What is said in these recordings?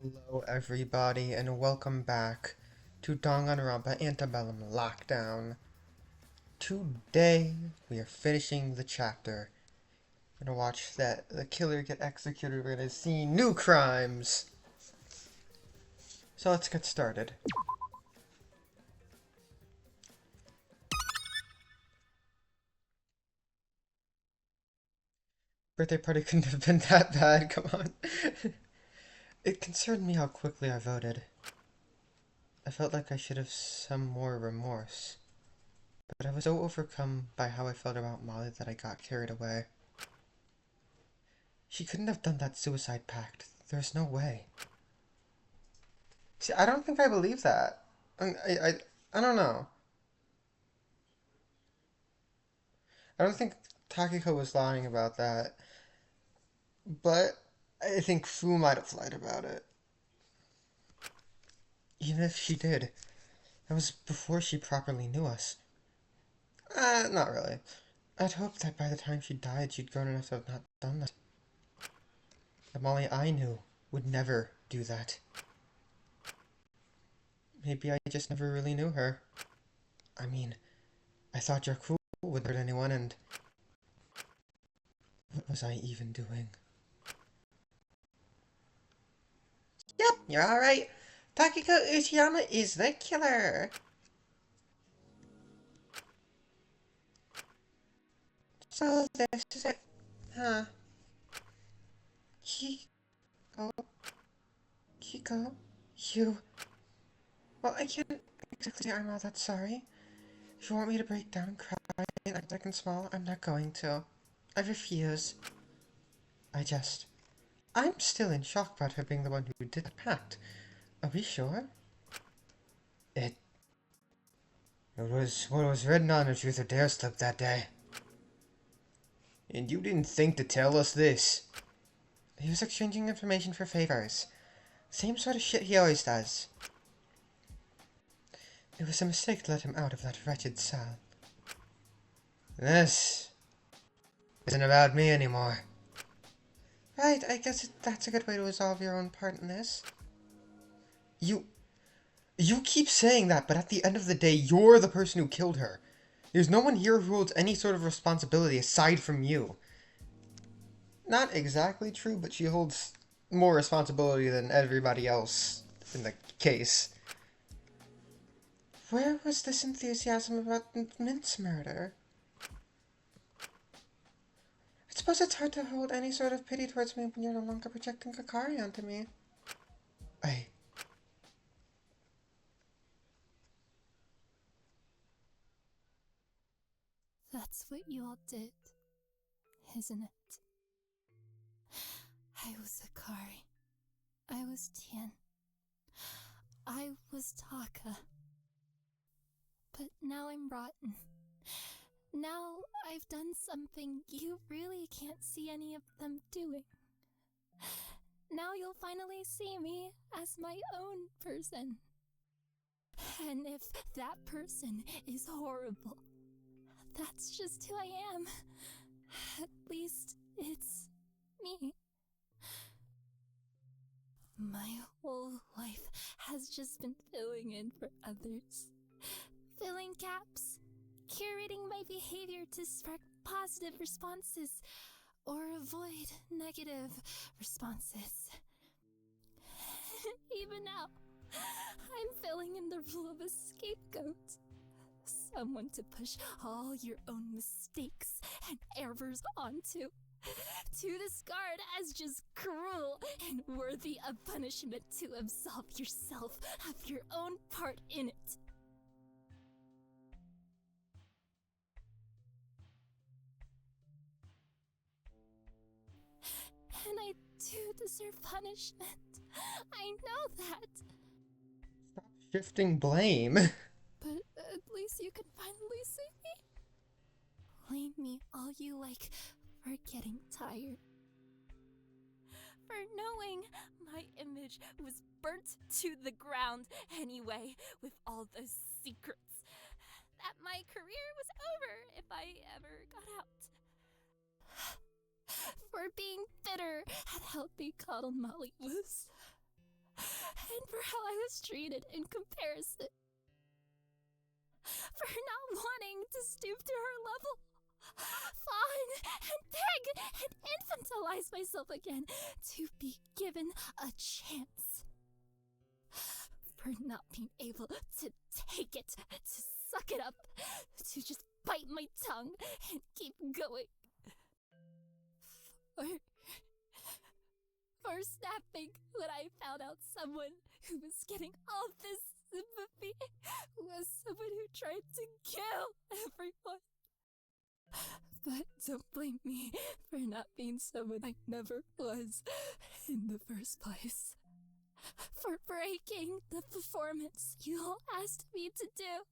Hello everybody and welcome back to Danganronpa Antebellum Lockdown. Today we are finishing the chapter. We're gonna watch the killer get executed. We're gonna see new crimes. So let's get started. Birthday party couldn't have been that bad, come on. It concerned me how quickly I voted. I felt like I should have some more remorse. But I was so overcome by how I felt about Molly that I got carried away. She couldn't have done that suicide pact. There's no way. See, I don't think I believe that. I don't know. I don't think Takiko was lying about that, but I think Fu might have lied about it. Even if she did, that was before she properly knew us. Not really. I'd hoped that by the time she died, she'd grown enough to have not done that. The Molly I knew would never do that. Maybe I just never really knew her. I mean, I thought Jakku wouldn't hurt anyone, and what was I even doing? Yep, you're alright. Takiko Uchiyama is the killer. So this is it. Huh. Kiko? Kiko? You... Well, I can't exactly say I'm all that sorry. If you want me to break down and cry and act like I'm small, I'm not going to. I refuse. I'm still in shock about her being the one who did the pact. Are we sure? It... It was what was written on her truth or dare slip that day. And you didn't think to tell us this. He was exchanging information for favors. Same sort of shit he always does. It was a mistake to let him out of that wretched cell. This isn't about me anymore. Right, I guess that's a good way to resolve your own part in this. You keep saying that, but at the end of the day, you're the person who killed her. There's no one here who holds any sort of responsibility aside from you. Not exactly true, but she holds more responsibility than everybody else in the case. Where was this enthusiasm about Mint's murder? I suppose it's hard to hold any sort of pity towards me when you're no longer projecting Kakari onto me. I... That's what you all did, isn't it? I was Akari. I was Tien. I was Taka. But now I'm rotten. Now I've done something you really can't see any of them doing. Now you'll finally see me as my own person. And if that person is horrible, that's just who I am. At least it's me. My whole life has just been filling in for others. Filling gaps. Curating my behavior to spark positive responses or avoid negative responses. Even now, I'm filling in the role of a scapegoat. Someone to push all your own mistakes and errors onto. To discard as just cruel and worthy of punishment to absolve yourself of your own part in it. And I do deserve punishment. I know that. Stop shifting blame. But at least you can finally see me. Blame me all you like for getting tired. For knowing my image was burnt to the ground anyway with all those secrets. That my career was over if I ever got out. For being bitter at how they coddled Molly was. and for how I was treated in comparison. For not wanting to stoop to her level, fawn and beg and infantilize myself again to be given a chance. For not being able to take it, to suck it up, to just bite my tongue and keep going. For snapping when I found out someone who was getting all this sympathy was someone who tried to kill everyone. But don't blame me for not being someone I never was in the first place. For breaking the performance you all asked me to do.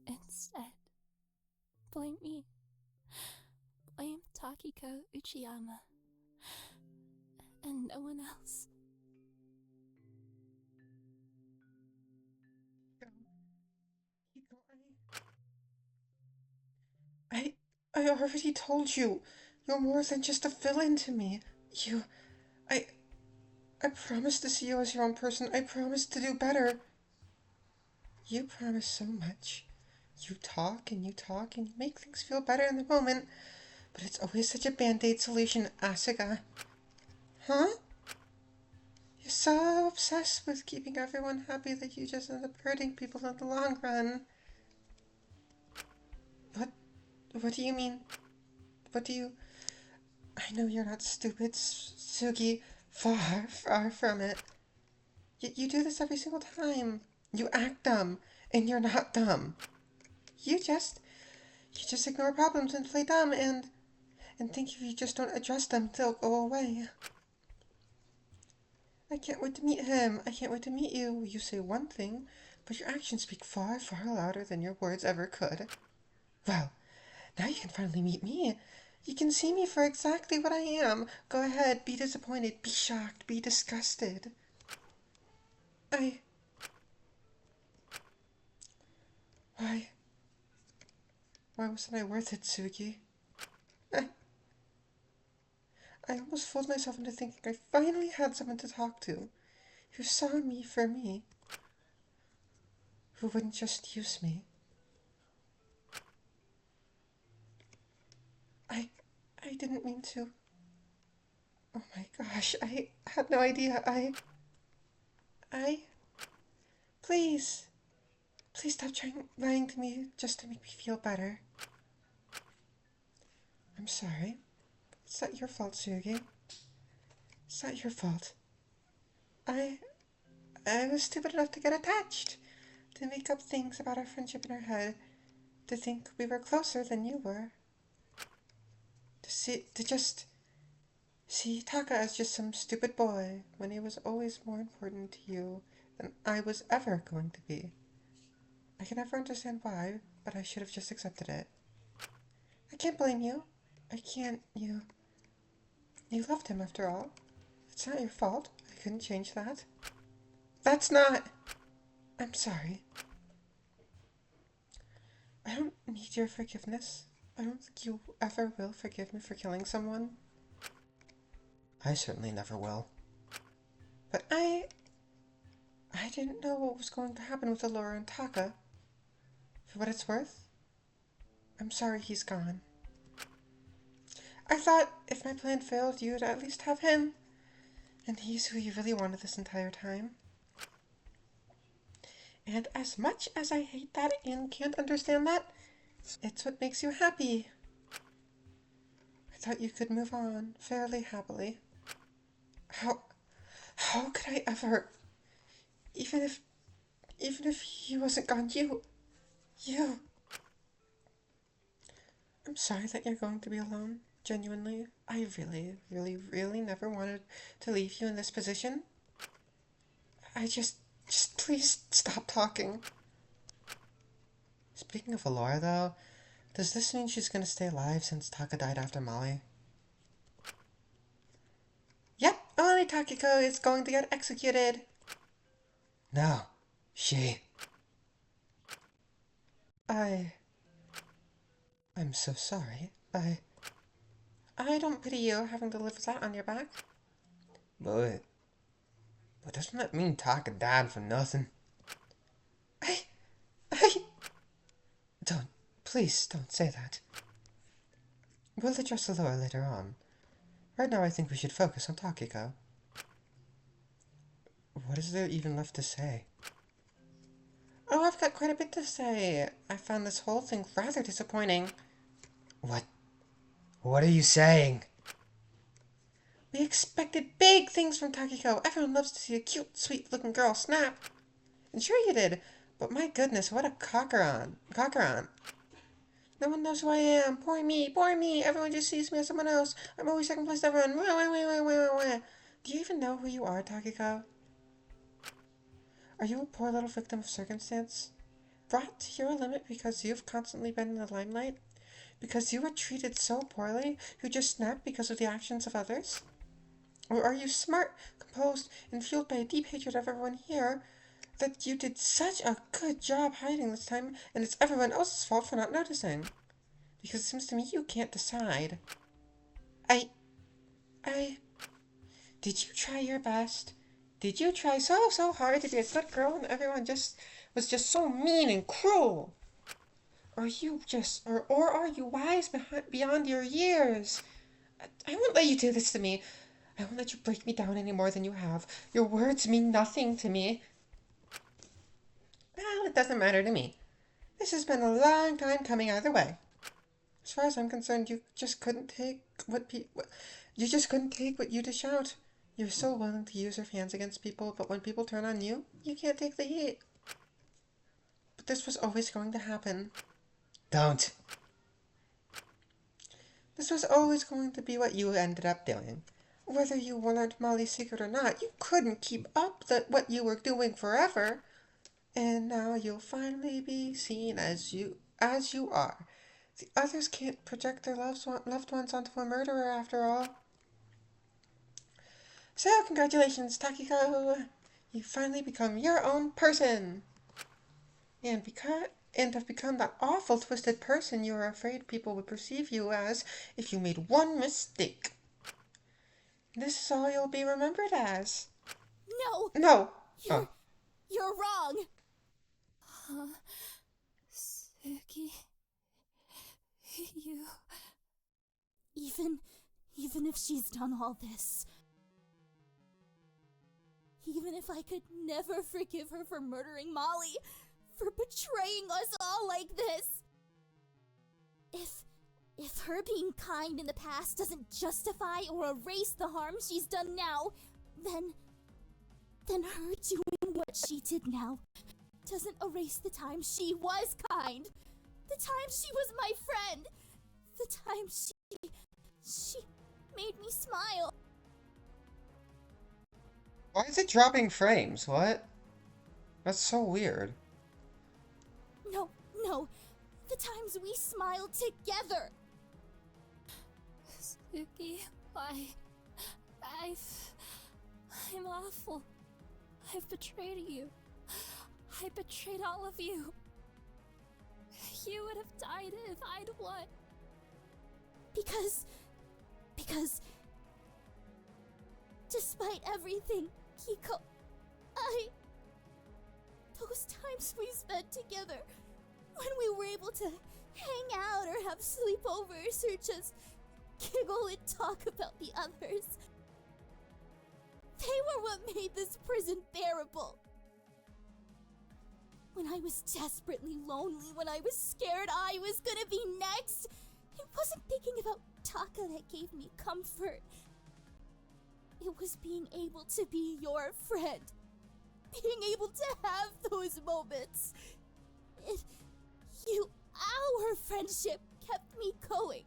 Instead, blame me. Blame Takiko Uchiyama. And no one else. I already told you. You're more than just a villain to me. I promised to see you as your own person. I promised to do better. You promise so much. You talk and you talk and you make things feel better in the moment, but it's always such a band-aid solution, Asuka. Huh? You're so obsessed with keeping everyone happy that you just end up hurting people in the long run. What do you mean? What do you... I know you're not stupid, Sugi. Far, far from it. You do this every single time. You act dumb, and you're not dumb. You just ignore problems and play dumb and think if you just don't address them, they'll go away. I can't wait to meet him. I can't wait to meet you. You say one thing, but your actions speak far, far louder than your words ever could. Well, now you can finally meet me. You can see me for exactly what I am. Go ahead, be disappointed, be shocked, be disgusted. Why wasn't I worth it, Sugi? I almost fooled myself into thinking I finally had someone to talk to, who saw me for me, who wouldn't just use me. I didn't mean to. Oh my gosh, I had no idea. Please stop lying to me just to make me feel better. I'm sorry. It's not your fault, Sugi. It's not your fault. I was stupid enough to get attached, to make up things about our friendship in our head, to think we were closer than you were. To just see Taka as just some stupid boy when he was always more important to you than I was ever going to be. I can never understand why, but I should have just accepted it. I can't blame you. I can't, you loved him after all. It's not your fault. I couldn't change that. That's not... I'm sorry. I don't need your forgiveness. I don't think you ever will forgive me for killing someone. I certainly never will. But I didn't know what was going to happen with Allura and Taka. For what it's worth, I'm sorry he's gone. I thought if my plan failed, you'd at least have him. And he's who you really wanted this entire time. And as much as I hate that and can't understand that, it's what makes you happy. I thought you could move on fairly happily. How could I ever? Even if he wasn't gone, you. I'm sorry that you're going to be alone. Genuinely, I really, really, really never wanted to leave you in this position. I just please stop talking. Speaking of Allura, though, does this mean she's gonna stay alive since Taka died after Molly? Yep, only Takiko is going to get executed. No, she. I'm so sorry. I don't pity you having to live with that on your back. But doesn't that mean Taka died for nothing? I, I... Don't, please don't say that. We'll address the lore later on. Right now I think we should focus on Takiko. What is there even left to say? Oh, I've got quite a bit to say. I found this whole thing rather disappointing. What? What are you saying? We expected big things from Takiko. Everyone loves to see a cute, sweet-looking girl snap. And sure you did, but my goodness, what a cockeron. No one knows who I am. Poor me, poor me. Everyone just sees me as someone else. I'm always second place to everyone. Do you even know who you are, Takiko? Are you a poor little victim of circumstance? Brought to your limit because you've constantly been in the limelight? Because you were treated so poorly, you just snapped because of the actions of others? Or are you smart, composed, and fueled by a deep hatred of everyone here, that you did such a good job hiding this time, and it's everyone else's fault for not noticing? Because it seems to me you can't decide. I... Did you try your best? Did you try so hard to be a good girl and everyone was just so mean and cruel? Or are you wise beyond your years? I won't let you do this to me. I won't let you break me down any more than you have. Your words mean nothing to me. Well, it doesn't matter to me. This has been a long time coming either way. As far as I'm concerned, you just couldn't take what you dish out. You're so willing to use your hands against people, but when people turn on you, you can't take the heat. But this was always going to happen. Don't. This was always going to be what you ended up doing. Whether you learned Molly's secret or not, you couldn't keep up what you were doing forever. And now you'll finally be seen as you are. The others can't project their loved ones onto a murderer after all. So, congratulations, Takiko! You've finally become your own person! And have become that awful twisted person you were afraid people would perceive you as if you made one mistake. This is all you'll be remembered as. No! No! You're wrong! Suki... You... Even if she's done all this... Even if I could never forgive her for murdering Molly, for betraying us all like this... If her being kind in the past doesn't justify or erase the harm she's done now, then her doing what she did now doesn't erase the time she was kind. The time she was my friend. The time she made me smile. Why is it dropping frames? What? That's so weird. No. The times we smiled together. Suki, I'm awful. I've betrayed you. I betrayed all of you. You would have died if I'd won. Because despite everything, Kiko, those times we spent together, when we were able to hang out or have sleepovers or just giggle and talk about the others, they were what made this prison bearable. When I was desperately lonely, when I was scared I was gonna be next, it wasn't thinking about Taka that gave me comfort. It was being able to be your friend. Being able to have those moments. Our friendship kept me going.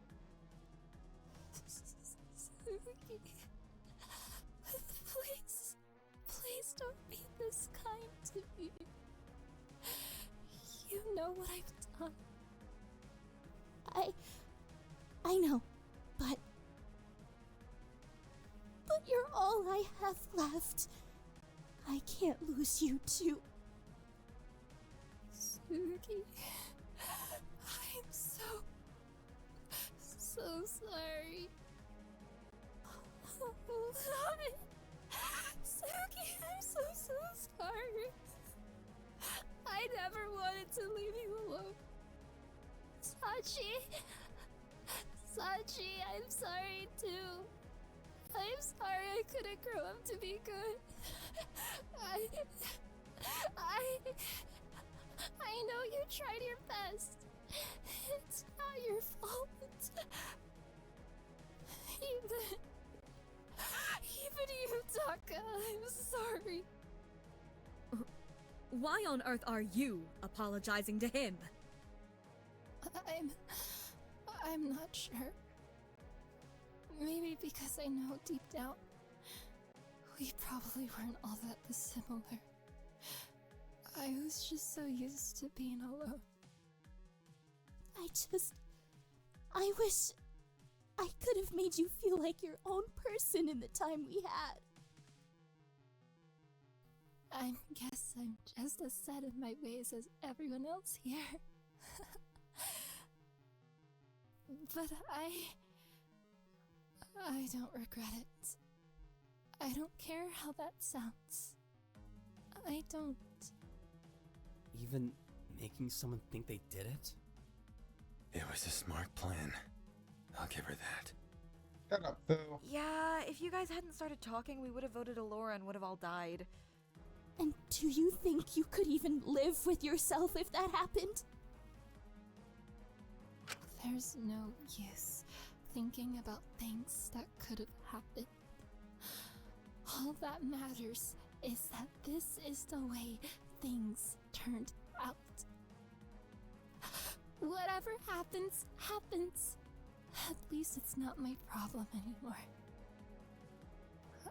Please don't be this kind to me. You know what I've done. I know, but you're all I have left. I can't lose you too. Suki, I'm so so sorry. Suki, I'm so sorry. I never wanted to leave you alone. Sachi, I'm sorry too. I'm sorry I couldn't grow up to be good. I know you tried your best. It's not your fault. Even you, Taka, I'm sorry. Why on earth are you apologizing to him? I'm not sure. Maybe because I know deep down we probably weren't all that dissimilar. I was just so used to being alone. I wish I could have made you feel like your own person in the time we had. I guess I'm just as set in my ways as everyone else here. But I don't regret it. I don't care how that sounds. I don't. Even making someone think they did it? It was a smart plan. I'll give her that. Shut up, Boo. Yeah, if you guys hadn't started talking, we would have voted Alora and would have all died. And do you think you could even live with yourself if that happened? There's no use thinking about things that could have happened. All that matters is that this is the way things turned out. Whatever happens, happens. At least it's not my problem anymore.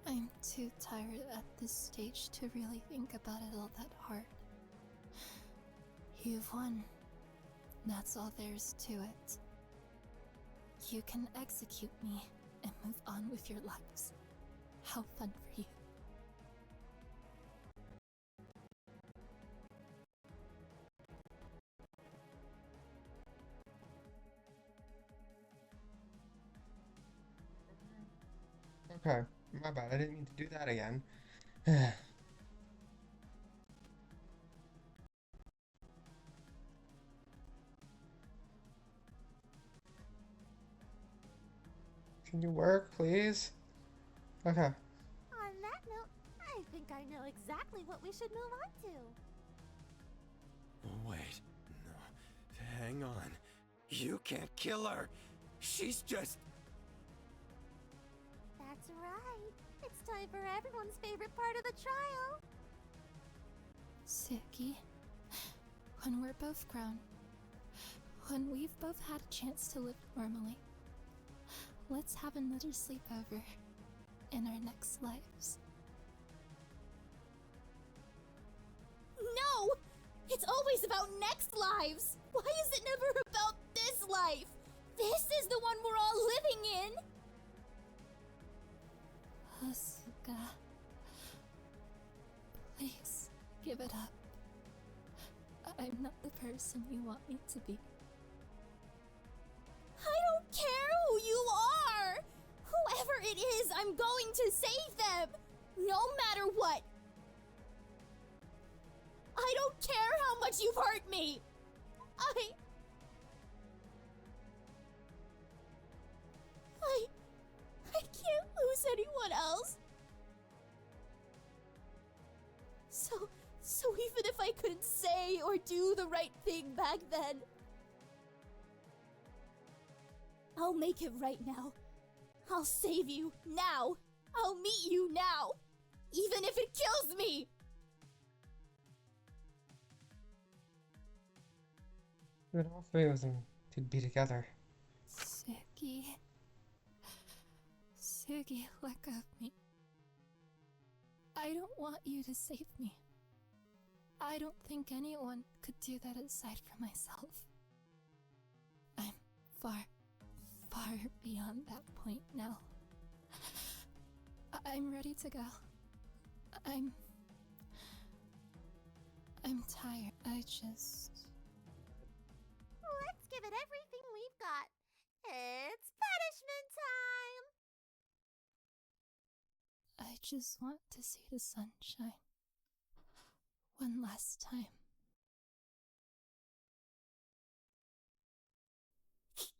I'm too tired at this stage to really think about it all that hard. You've won. That's all there is to it. You can execute me and move on with your lives. How fun for you. Okay, my bad. I didn't mean to do that again. Can you work, please? Okay. On that note, I think I know exactly what we should move on to. Wait, no. Hang on. You can't kill her. She's just... That's right. It's time for everyone's favorite part of the trial. Suki, when we're both grown, when we've both had a chance to live normally, let's have another sleepover in our next lives. No! It's always about next lives! Why is it never about this life? This is the one we're all living in! Asuka, please give it up. I'm not the person you want me to be. I don't care who you are! Whoever it is, I'm going to save them! No matter what! I don't care how much you've hurt me! I can't lose anyone else! So even if I couldn't say or do the right thing back then, I'll make it right now. I'll save you now. I'll meet you now. Even if it kills me. But all three of them could be together. Sugi, let go of me. I don't want you to save me. I don't think anyone could do that aside from myself. I'm far beyond that point now. I'm ready to go. I'm tired. Let's give it everything we've got. It's evening time. I just want to see the sunshine one last time. Kiko!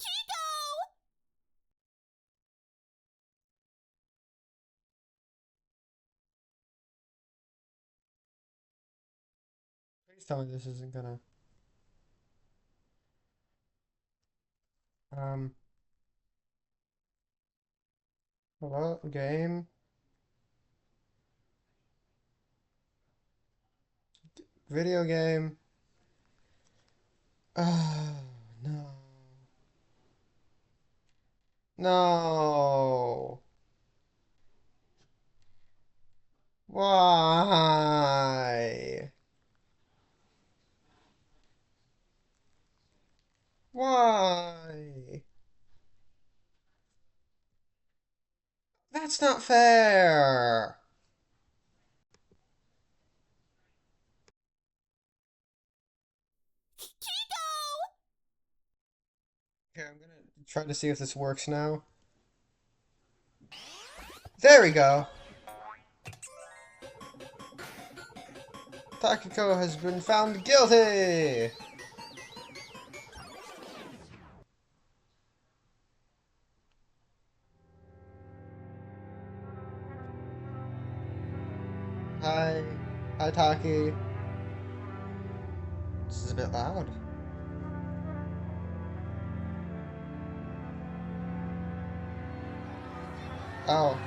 Please tell me this isn't gonna. Hello, game. Video game. Oh, no. No. Why? Why? That's not fair. Kiko! Okay, I'm gonna try to see if this works now. There we go. Takiko has been found guilty. Hi. Hi, Taki. This is a bit loud. Oh.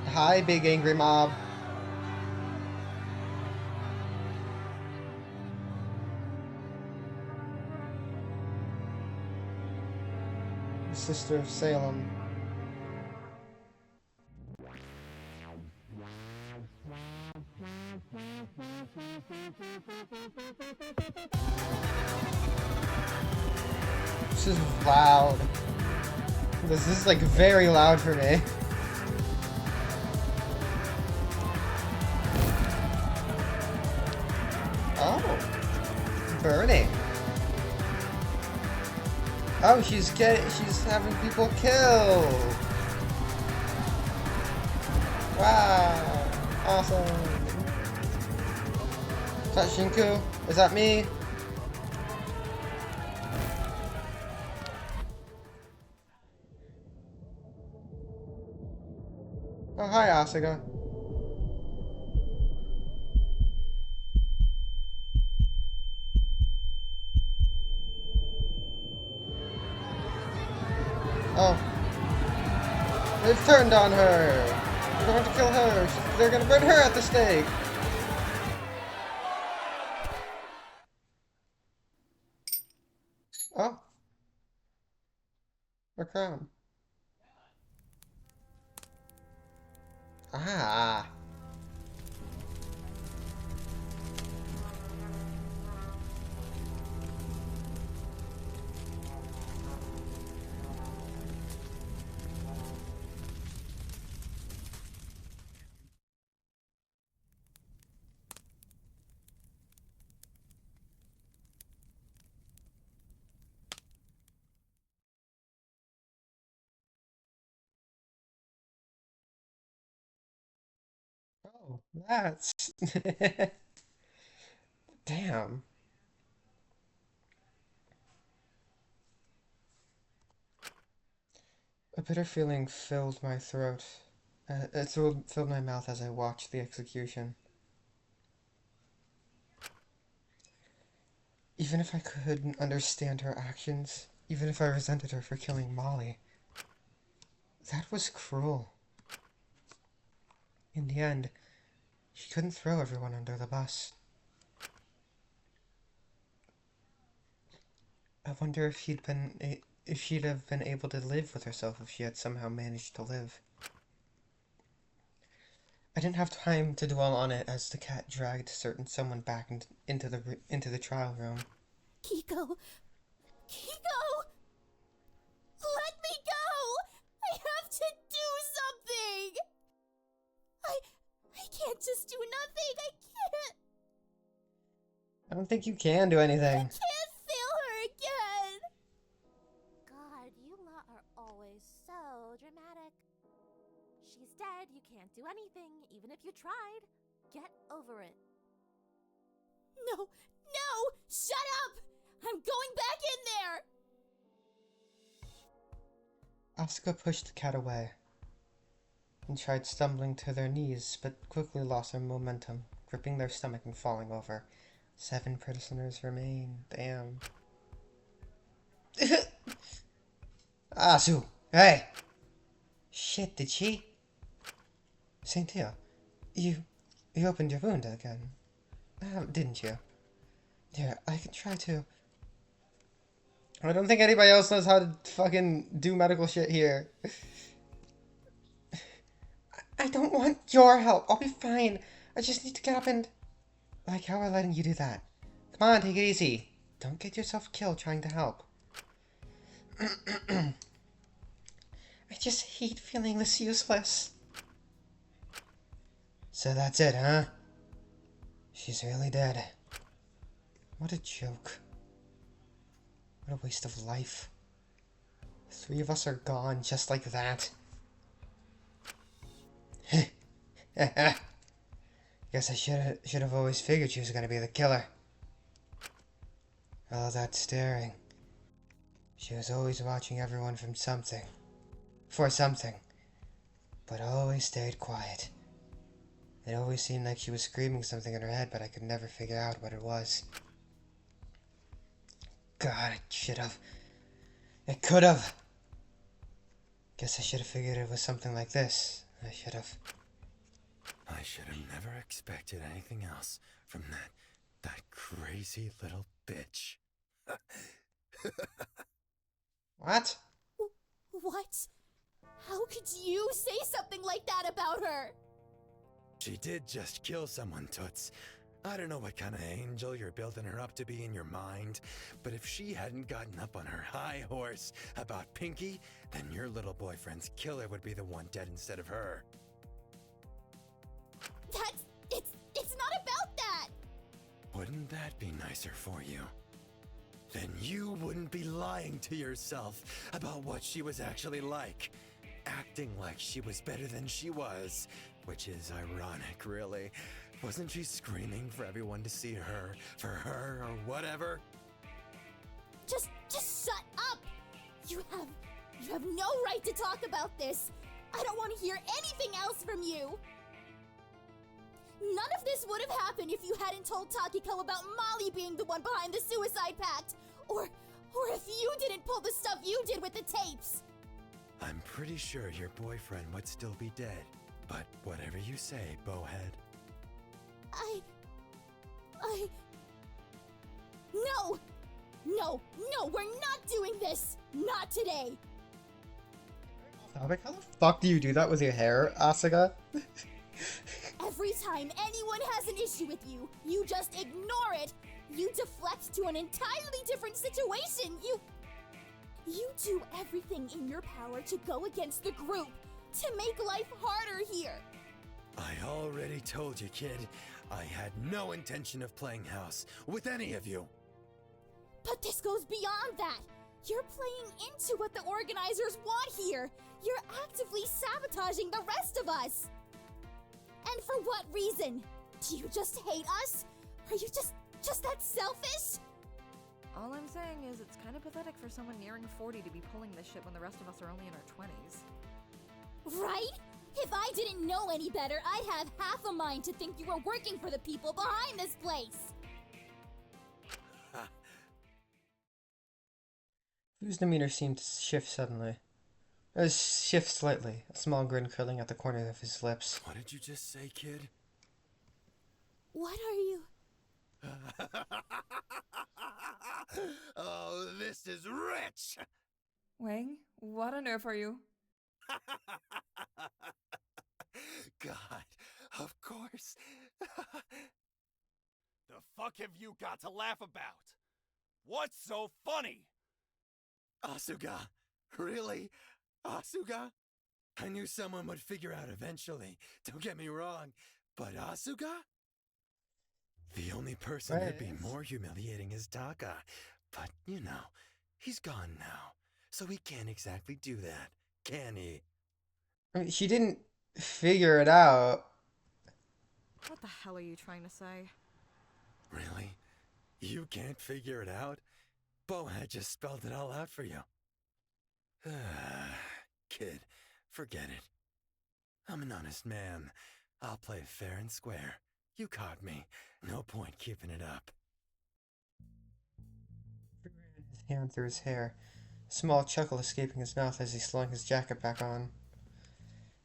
Hi, big angry mob. Sister of Salem. This is loud. This is like very loud for me. Oh. Burning. Oh, she's having people killed. Wow. Awesome. Is that Shinku? Is that me? Oh, hi, Asuka. Oh. They've turned on her. They're going to kill her. They're going to burn her at the stake. Oh. A crown. Ah. Oh, that's... Damn. A bitter feeling filled my throat. Filled my mouth as I watched the execution. Even if I couldn't understand her actions, even if I resented her for killing Molly, that was cruel. In the end, she couldn't throw everyone under the bus. I wonder if if she'd have been able to live with herself if she had somehow managed to live. I didn't have time to dwell on it as the cat dragged someone back into the trial room. Kiko! Kiko! Let me go! I have to do something! I can't just do nothing! I can't! I don't think you can do anything. I can't fail her again! God, you do anything, even if you tried. Get over it. No! No! Shut up! I'm going back in there! Asuka pushed the cat away and tried stumbling to their knees, but quickly lost their momentum, gripping their stomach and falling over. 7 prisoners remain. Damn. Asu! Hey! Shit, did she? Cynthia, you opened your wound again, didn't you? Here, I can try to. I don't think anybody else knows how to fucking do medical shit here. I don't want your help. I'll be fine. I just need to get up and... Like how we're letting you do that. Come on, take it easy. Don't get yourself killed trying to help. I just hate feeling this useless. So that's it, huh? She's really dead. What a joke. What a waste of life. 3 of us are gone just like that. Guess I should have always figured she was gonna be the killer. All that staring. She was always watching everyone for something, but always stayed quiet. It always seemed like she was screaming something in her head, but I could never figure out what it was. God, it could have. Guess I should have figured it was something like this. I should have never expected anything else from that crazy little bitch. What? What? How could you say something like that about her? She did just kill someone, Toots. I don't know what kind of angel you're building her up to be in your mind, but if she hadn't gotten up on her high horse about Pinky, then your little boyfriend's killer would be the one dead instead of her. It's not about that! Wouldn't that be nicer for you? Then you wouldn't be lying to yourself about what she was actually like. Acting like she was better than she was, which is ironic, really. Wasn't she screaming for everyone to see her, for her, or whatever? Just shut up! You have no right to talk about this! I don't want to hear anything else from you! None of this would have happened if you hadn't told Takiko about Molly being the one behind the suicide pact! Or if you didn't pull the stuff you did with the tapes! I'm pretty sure your boyfriend would still be dead. But whatever you say, Bowhead. No, we're not doing this! Not today! How the fuck do you do that with your hair, Asuka? Every time anyone has an issue with you, you just ignore it! You deflect to an entirely different situation! You do everything in your power to go against the group, to make life harder here! I already told you, kid. I had no intention of playing house with any of you. But this goes beyond that! You're playing into what the organizers want here! You're actively sabotaging the rest of us! And for what reason? Do you just hate us? Are you just that selfish? All I'm saying is it's kind of pathetic for someone nearing 40 to be pulling this shit when the rest of us are only in our 20s. Right? If I didn't know any better, I'd have half a mind to think you were working for the people behind this place! Whose demeanor seemed to shift suddenly. Shift slightly, a small grin curling at the corner of his lips. What did you just say, kid? What are you... Oh, this is rich! Wang, what on earth are you? God, of course. The fuck have you got to laugh about? What's so funny? Asuga? Really? Asuga? I knew someone would figure out eventually, don't get me wrong, but Asuga? The only person who'd be more humiliating is Taka, but you know, he's gone now, so he can't exactly do that, can he? I mean, she didn't figure it out. What the hell are you trying to say? Really? You can't figure it out? Boad just spelled it all out for you. Kid, forget it. I'm an honest man. I'll play fair and square. You caught me. No point keeping it up. He ran his hand through his hair, a small chuckle escaping his mouth as he slung his jacket back on.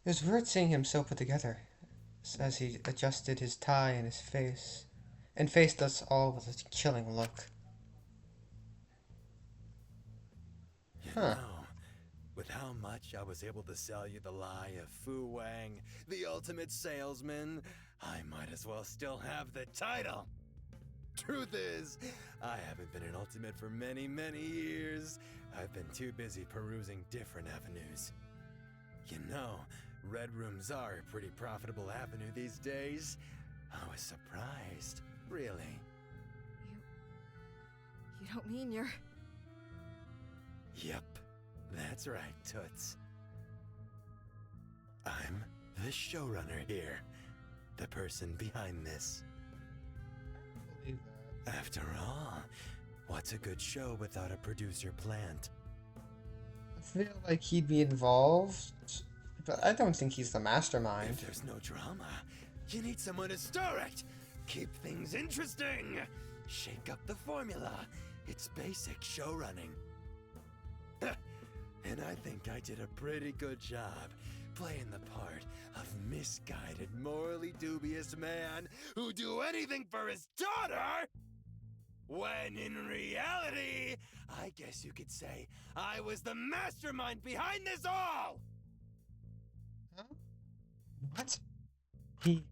It was weird seeing him so put together, as he adjusted his tie and his face, and faced us all with a chilling look. You Huh. know, with how much I was able to sell you the lie of Fu Wang, the ultimate salesman, I might as well still have the title. Truth is, I haven't been an ultimate for many, many years. I've been too busy perusing different avenues. You know, red rooms are a pretty profitable avenue these days. I was surprised, really. You don't mean you're... Yep, that's right, Toots. I'm the showrunner here, the person behind this. After all, what's a good show without a producer plant? I feel like he'd be involved, but I don't think he's the mastermind. If there's no drama, you need someone to stir it. Keep things interesting. Shake up the formula. It's basic show running. And I think I did a pretty good job playing the part of misguided, morally dubious man who'd do anything for his daughter, when in reality, I guess you could say I was the mastermind behind this all! Huh? What? I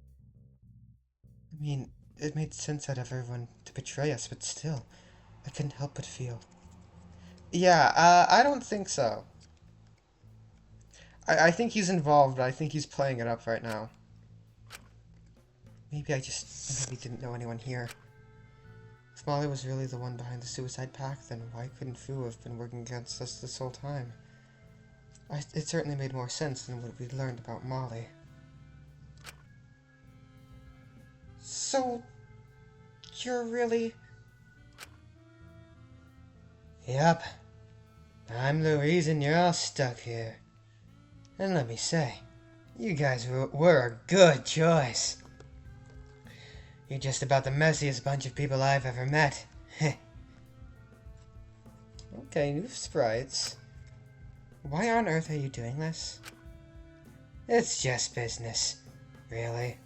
mean, it made sense out of everyone to betray us, but still, I couldn't help but feel. Yeah, I don't think so. I think he's involved, but I think he's playing it up right now. Maybe didn't know anyone here. If Molly was really the one behind the suicide pact, then why couldn't Fu have been working against us this whole time? It certainly made more sense than what we'd learned about Molly. So, you're really... Yep. I'm the reason you're all stuck here. And let me say, you guys were a good choice. You're just about the messiest bunch of people I've ever met. Okay, new sprites. Why on earth are you doing this? It's just business, really.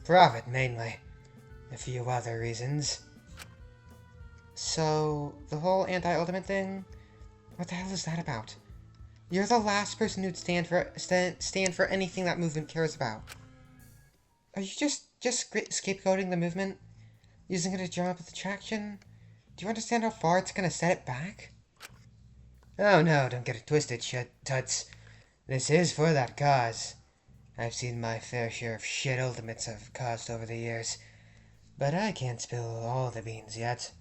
Profit, mainly. A few other reasons. So, the whole anti-ultimate thing? What the hell is that about? You're the last person who'd stand for anything that movement cares about. Are you just scapegoating the movement? Using it to drum up its attraction? Do you understand how far it's gonna set it back? Oh no, don't get it twisted, Tuts. This is for that cause. I've seen my fair share of shit ultimates I've caused over the years, but I can't spill all the beans yet.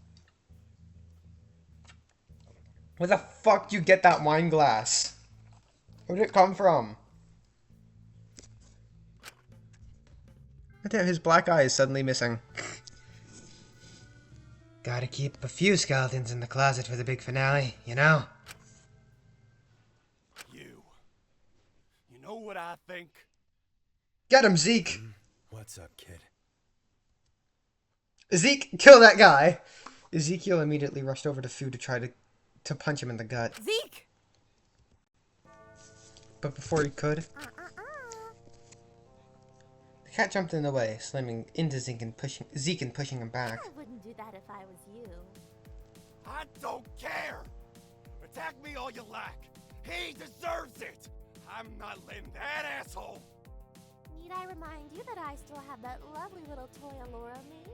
Where the fuck do you get that wine glass? Where did it come from? His black eye is suddenly missing. Gotta keep a few skeletons in the closet for the big finale, you know? You know what I think? Get him, Zeke! What's up, kid? Zeke, kill that guy! Ezekiel immediately rushed over to Fu to try to punch him in the gut. Zeke! But before he could, the cat jumped in the way, slamming into Zeke and pushing him back. I wouldn't do that if I was you. I don't care! Attack me all you like! He deserves it! I'm not letting that asshole! Need I remind you that I still have that lovely little toy Alora made?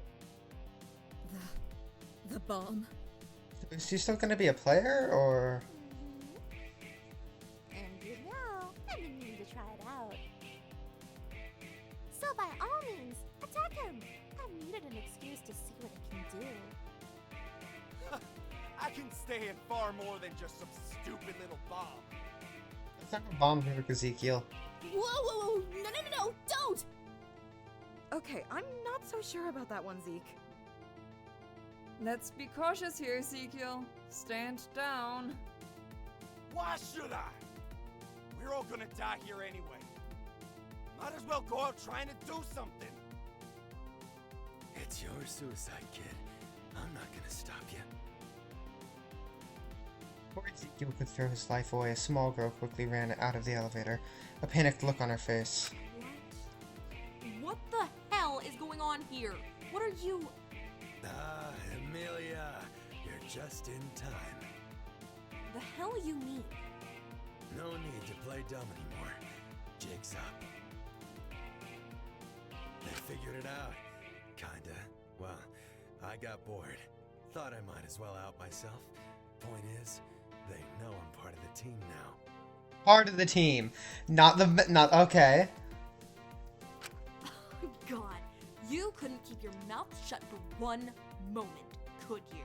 The bomb. Is he still gonna be a player, or...? And you know, I've been meaning to try it out. So by all means, attack him! I've needed an excuse to see what it can do. I can stand far more than just some stupid little bomb. It's not a bomb here, Ezekiel. Whoa, whoa, whoa! No, don't! Okay, I'm not so sure about that one, Zeke. Let's be cautious here, Ezekiel. Stand down. Why should I? We're all gonna die here anyway. Might as well go out trying to do something. It's your suicide, kid. I'm not gonna stop you. Before Ezekiel could throw his life away, a small girl quickly ran out of the elevator, a panicked look on her face. What the hell is going on here? What are you... Ah, Amelia, you're just in time. The hell you mean? No need to play dumb anymore. Jig's up. They figured it out. Kinda. Well, I got bored. Thought I might as well out myself. Point is, they know I'm part of the team now. Part of the team. Not okay. Oh, God, you couldn't keep your mouth shut for one moment, could you?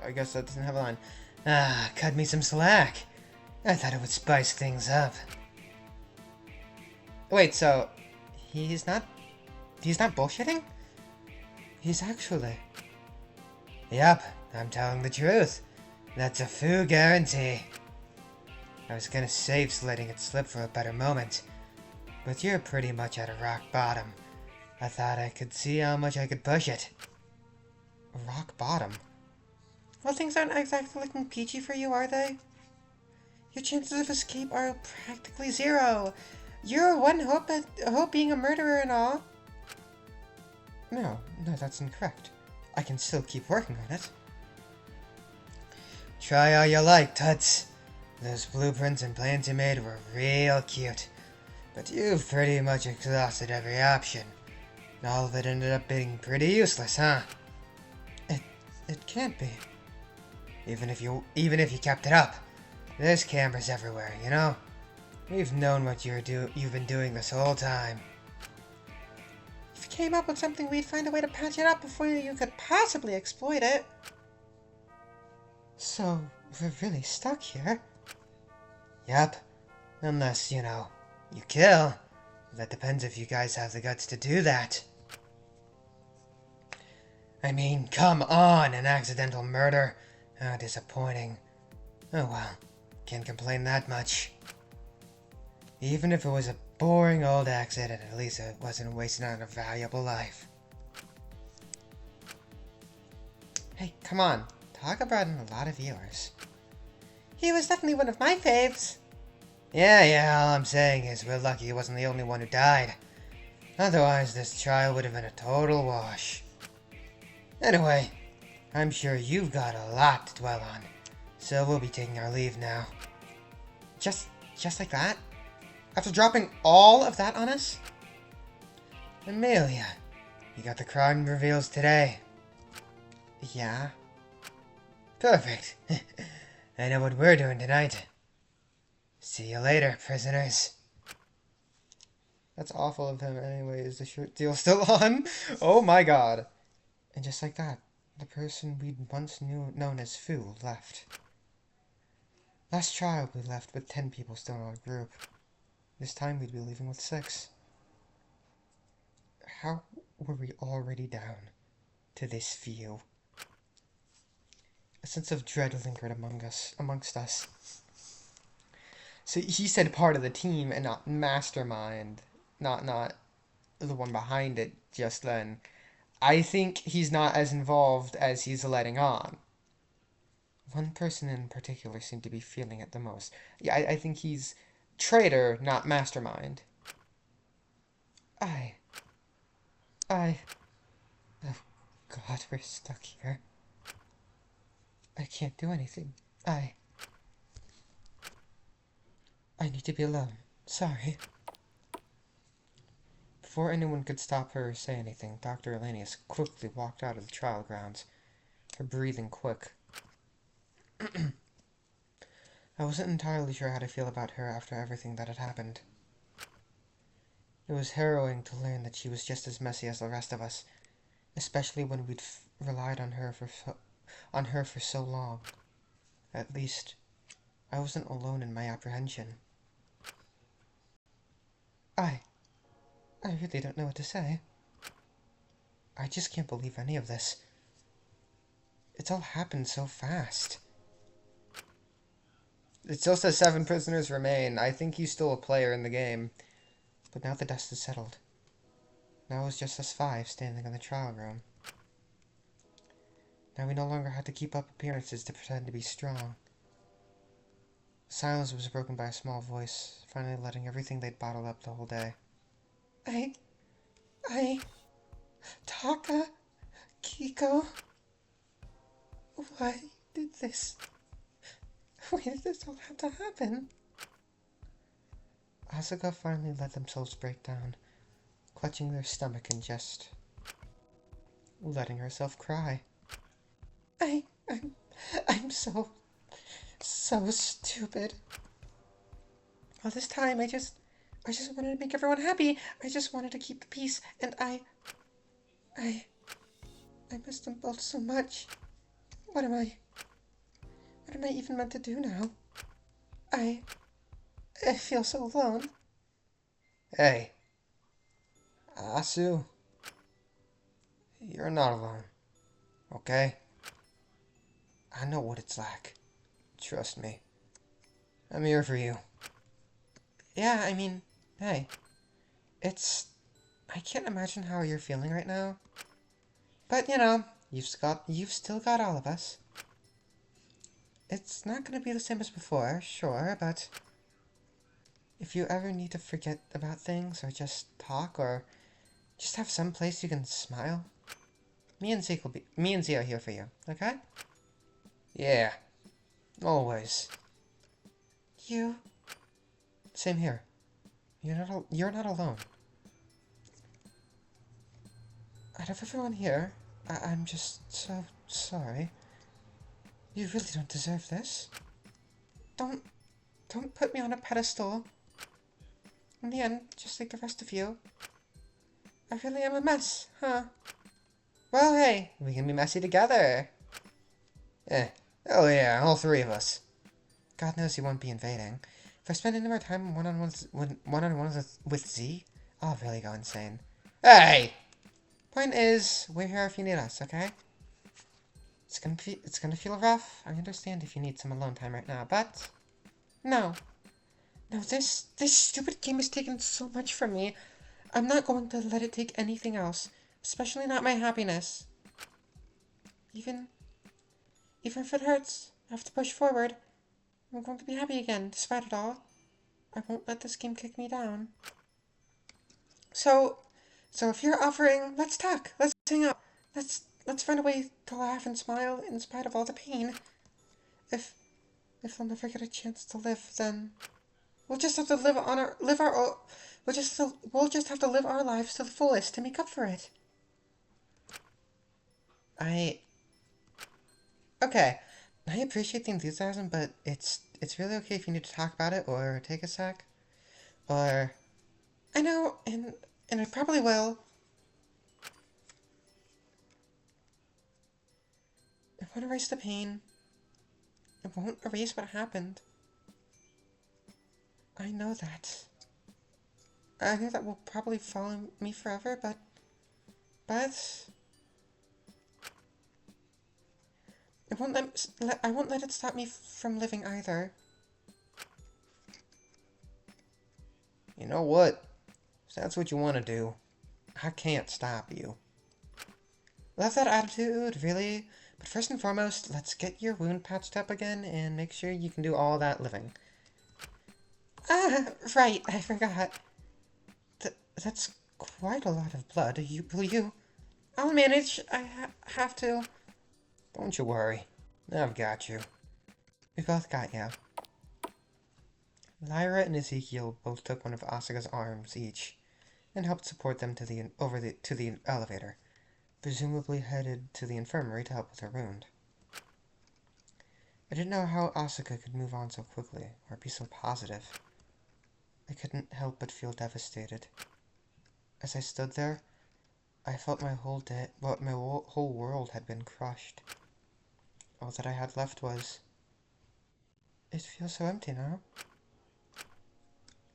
I guess that doesn't have a line. Ah, cut me some slack. I thought it would spice things up. Wait, so he's not bullshitting? He's actually... Yep, I'm telling the truth. That's a foo guarantee. I was gonna save letting it slip for a better moment, but you're pretty much at a rock bottom. I thought I could see how much I could push it. Rock bottom? Well, things aren't exactly looking peachy for you, are they? Your chances of escape are practically zero. You're one hope being a murderer and all. No, that's incorrect. I can still keep working on it. Try all you like, Tuts. Those blueprints and plans you made were real cute. But you've pretty much exhausted every option. All of it ended up being pretty useless, huh? It can't be. Even if you kept it up. There's cameras everywhere, you know? We've known what you've been doing this whole time. If you came up with something, we'd find a way to patch it up before you could possibly exploit it. So, we're really stuck here? Yep. Unless, you know, you kill. That depends if you guys have the guts to do that. I mean, come on, an accidental murder. How disappointing. Oh well, can't complain that much. Even if it was a boring old accident, at least it wasn't wasted on a valuable life. Hey, come on. Taka brought in a lot of viewers. He was definitely one of my faves. Yeah, all I'm saying is we're lucky he wasn't the only one who died. Otherwise, this trial would have been a total wash. Anyway, I'm sure you've got a lot to dwell on, so we'll be taking our leave now. Just like that? After dropping all of that on us? Amelia, you got the crime reveals today. Yeah? Perfect. I know what we're doing tonight. See you later, prisoners. That's awful of him anyway. Is the shirt deal still on? Oh my god. And just like that, the person we'd once known as Fu left. Last trial we left with 10 people still in our group. This time we'd be leaving with 6. How were we already down to this few? A sense of dread lingered amongst us. So he said part of the team and not mastermind, not the one behind it just then. I think he's not as involved as he's letting on. One person in particular seemed to be feeling it the most. Yeah, I think he's traitor, not mastermind. Oh God, we're stuck here. I can't do anything. I need to be alone. Sorry. Before anyone could stop her or say anything, Dr. Elenius quickly walked out of the trial grounds, her breathing quick. I wasn't entirely sure how to feel about her after everything that had happened. It was harrowing to learn that she was just as messy as the rest of us, especially when we'd relied on her for so long. At least, I wasn't alone in my apprehension. I really don't know what to say. I just can't believe any of this. It's all happened so fast. It still says 7 prisoners remain. I think he's still a player in the game. But now the dust has settled. Now it was just us 5 standing in the trial room. Now we no longer had to keep up appearances to pretend to be strong. Silence was broken by a small voice, finally letting everything they'd bottled up the whole day. Taka, Kiko, why did this all have to happen? Asuka finally let themselves break down, clutching their stomach and just letting herself cry. I'm so stupid. All this time, I just wanted to make everyone happy. I just wanted to keep the peace, and I missed them both so much. What am I even meant to do now? I feel so alone. Hey, Asu, you're not alone, okay? I know what it's like. Trust me. I'm here for you. Yeah, I mean, hey, I can't imagine how you're feeling right now. But, you know, you've still got all of us. It's not going to be the same as before, sure, but if you ever need to forget about things, or just talk, or just have some place you can smile, me and Z are here for you, okay? Yeah, always. Same here. You're not alone. Out of everyone here, I'm just so sorry. You really don't deserve this. Don't put me on a pedestal. In the end, just like the rest of you, I really am a mess, huh? Well, hey, we can be messy together. Oh yeah, all 3 of us. God knows he won't be invading. If I spend any more time one-on-ones with Z, I'll really go insane. Hey! Point is, we're here if you need us, okay? It's gonna feel rough. I understand if you need some alone time right now, but no, this stupid game has taken so much from me. I'm not going to let it take anything else, especially not my happiness. Even if it hurts, I have to push forward. I'm going to be happy again, despite it all. I won't let this game kick me down. So if you're offering, let's talk. Let's hang out. Let's find a way to laugh and smile in spite of all the pain. If I'll never get a chance to live, then we'll just have to we'll just have to live our lives to the fullest to make up for it. Okay. I appreciate the enthusiasm, but it's really okay if you need to talk about it or take a sec. Or I know, and I probably will. It won't erase the pain. It won't erase what happened. I know that. I know that will probably follow me forever, but I won't let it stop me from living either. You know what? If that's what you want to do, I can't stop you. Love that attitude, really. But first and foremost, let's get your wound patched up again and make sure you can do all that living. Right, I forgot. That's quite a lot of blood. I'll manage. I have to. Don't you worry. I've got you. We both got you. Lyra and Ezekiel both took one of Asuka's arms each and helped support them to the elevator, presumably headed to the infirmary to help with her wound. I didn't know how Asuka could move on so quickly, or be so positive. I couldn't help but feel devastated. As I stood there, I felt my whole world had been crushed. All that I had left was It feels so empty now.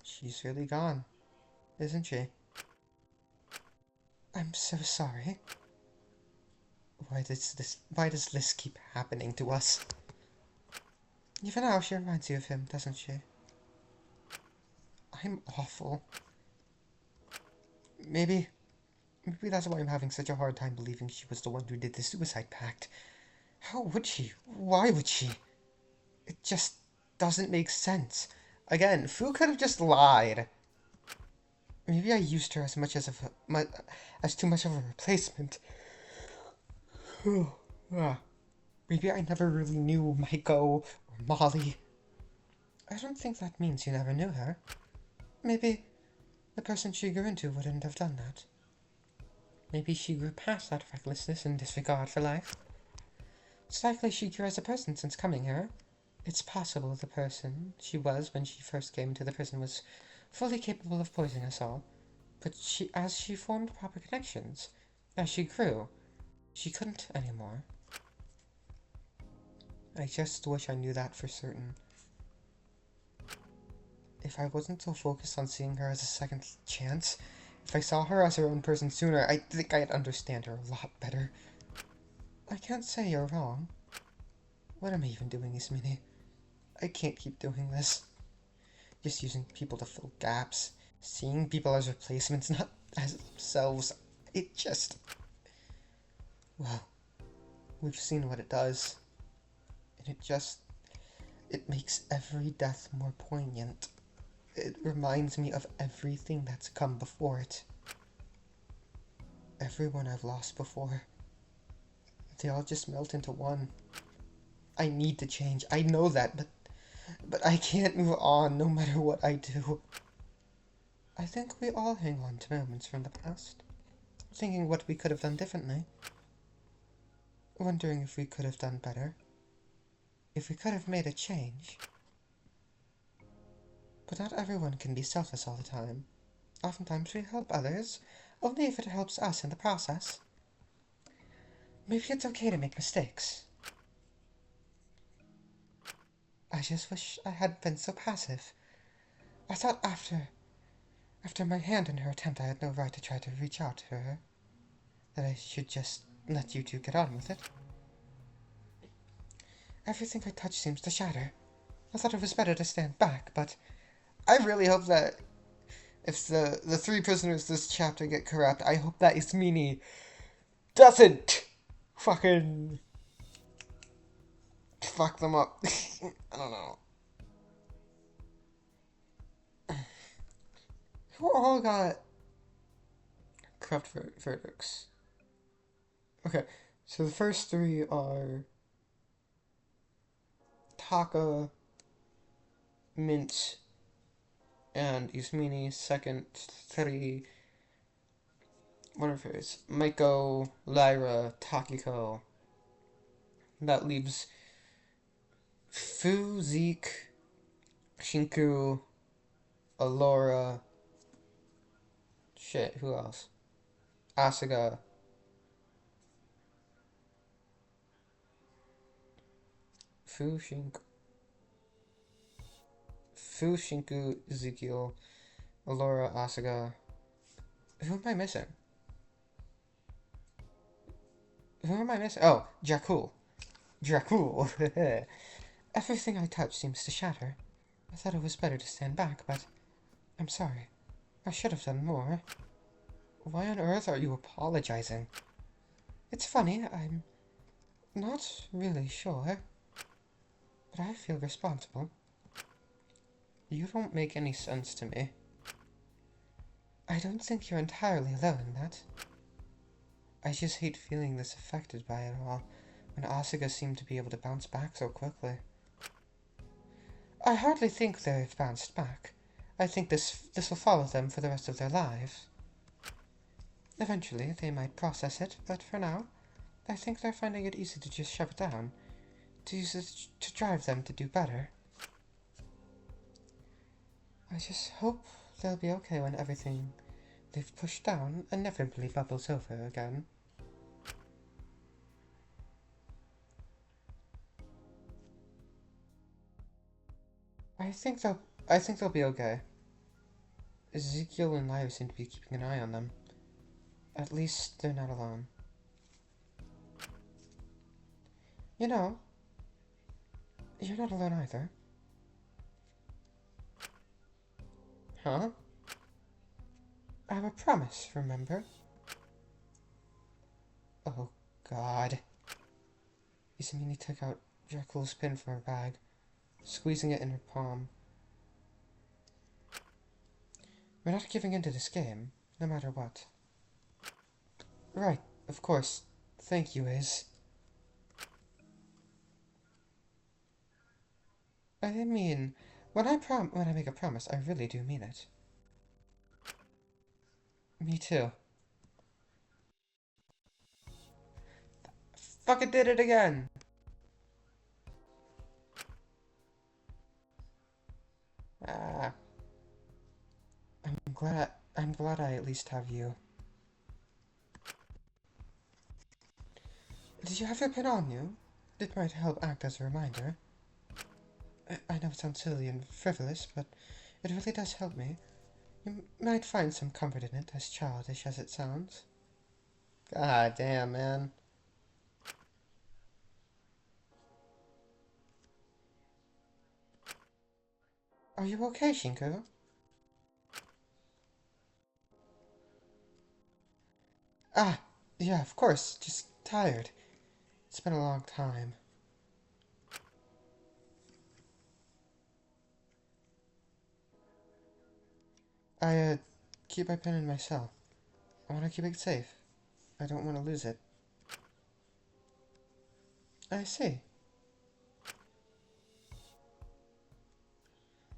She's really gone, isn't she? I'm so sorry. Why does this keep happening to us? Even now she reminds you of him, doesn't she? I'm awful. Maybe that's why I'm having such a hard time believing she was the one who did the suicide pact. How would she? Why would she? It just doesn't make sense. Again, Fu could have just lied. Maybe I used her as too much of a replacement. Maybe I never really knew Maiko or Molly. I don't think that means you never knew her. Maybe the person she grew into wouldn't have done that. Maybe she grew past that recklessness and disregard for life. It's likely she grew as a person since coming here. It's possible the person she was when she first came to the prison was fully capable of poisoning us all. But as she formed proper connections, as she grew, she couldn't anymore. I just wish I knew that for certain. If I wasn't so focused on seeing her as a second chance, if I saw her as her own person sooner, I think I'd understand her a lot better. I can't say you're wrong. What am I even doing, Ismini? I can't keep doing this. Just using people to fill gaps. Seeing people as replacements, not as themselves. It just... Well, we've seen what it does. And it makes every death more poignant. It reminds me of everything that's come before it. Everyone I've lost before. They all just melt into one. I need to change. I know that, but I can't move on no matter what I do. I think we all hang on to moments from the past, thinking what we could have done differently. Wondering if we could have done better. If we could have made a change. But not everyone can be selfless all the time. Oftentimes we help others, only if it helps us in the process. Maybe it's okay to make mistakes. I just wish I hadn't been so passive. I thought after my hand in her attempt I had no right to try to reach out to her. That I should just let you two get on with it. Everything I touch seems to shatter. I thought it was better to stand back, but I really hope that if the three prisoners this chapter get corrupt, I hope that Ismini doesn't fucking fuck them up. I don't know. Who all got corrupt verdicts? Okay, so the first three are Taka, Mint, and Ismini. Second three, whatever it is, Maiko, Lyra, Takiko. That leaves Fu, Zeke, Shinku, Alora, shit, who else? Asuga, Fu, Shinku, Ezekiel, Alora, Asuga. Who am I missing? Oh, Jakul. Everything I touch seems to shatter. I thought it was better to stand back, but I'm sorry. I should have done more. Why on earth are you apologizing? It's funny, I'm not really sure, but I feel responsible. You don't make any sense to me. I don't think you're entirely alone in that. I just hate feeling this affected by it all, when Asuka seemed to be able to bounce back so quickly. I hardly think they've bounced back. I think this will follow them for the rest of their lives. Eventually, they might process it, but for now, I think they're finding it easy to just shove it down, to use it to drive them to do better. I just hope they'll be okay when everything they've pushed down inevitably bubbles over again. I think they'll be okay. Ezekiel and Lio seem to be keeping an eye on them. At least they're not alone. You know, you're not alone either. Huh? I have a promise, remember? Oh, God. Izumini took out Dracula's pin from her bag, squeezing it in her palm. We're not giving in to this game, no matter what. Right, of course. Thank you, Iz. I mean, when I make a promise, I really do mean it. Me too. Fuck, it did it again! Ah. I'm glad I at least have you. Did you have your pin on you? It might help act as a reminder. I know it sounds silly and frivolous, but it really does help me. You might find some comfort in it, as childish as it sounds. God damn, man. Are you okay, Shinko? Ah, yeah, of course. Just tired. It's been a long time. I keep my pen in my cell. I want to keep it safe. I don't want to lose it. I see.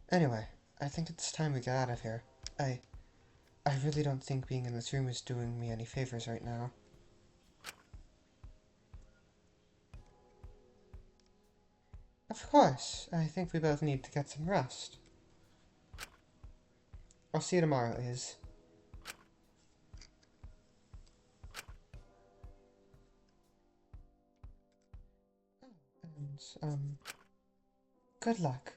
Anyway, I think it's time we get out of here. I really don't think being in this room is doing me any favors right now. Of course, I think we both need to get some rest. I'll see you tomorrow, Iz. And, good luck.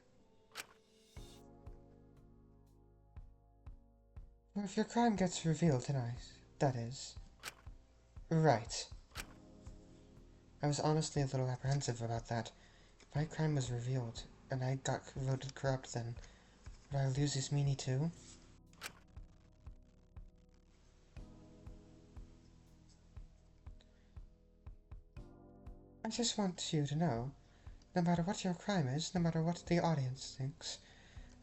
Well, if your crime gets revealed tonight, that is. Right. I was honestly a little apprehensive about that. If my crime was revealed, and I got voted corrupt, then would I lose his meanie too? I just want you to know, no matter what your crime is, no matter what the audience thinks,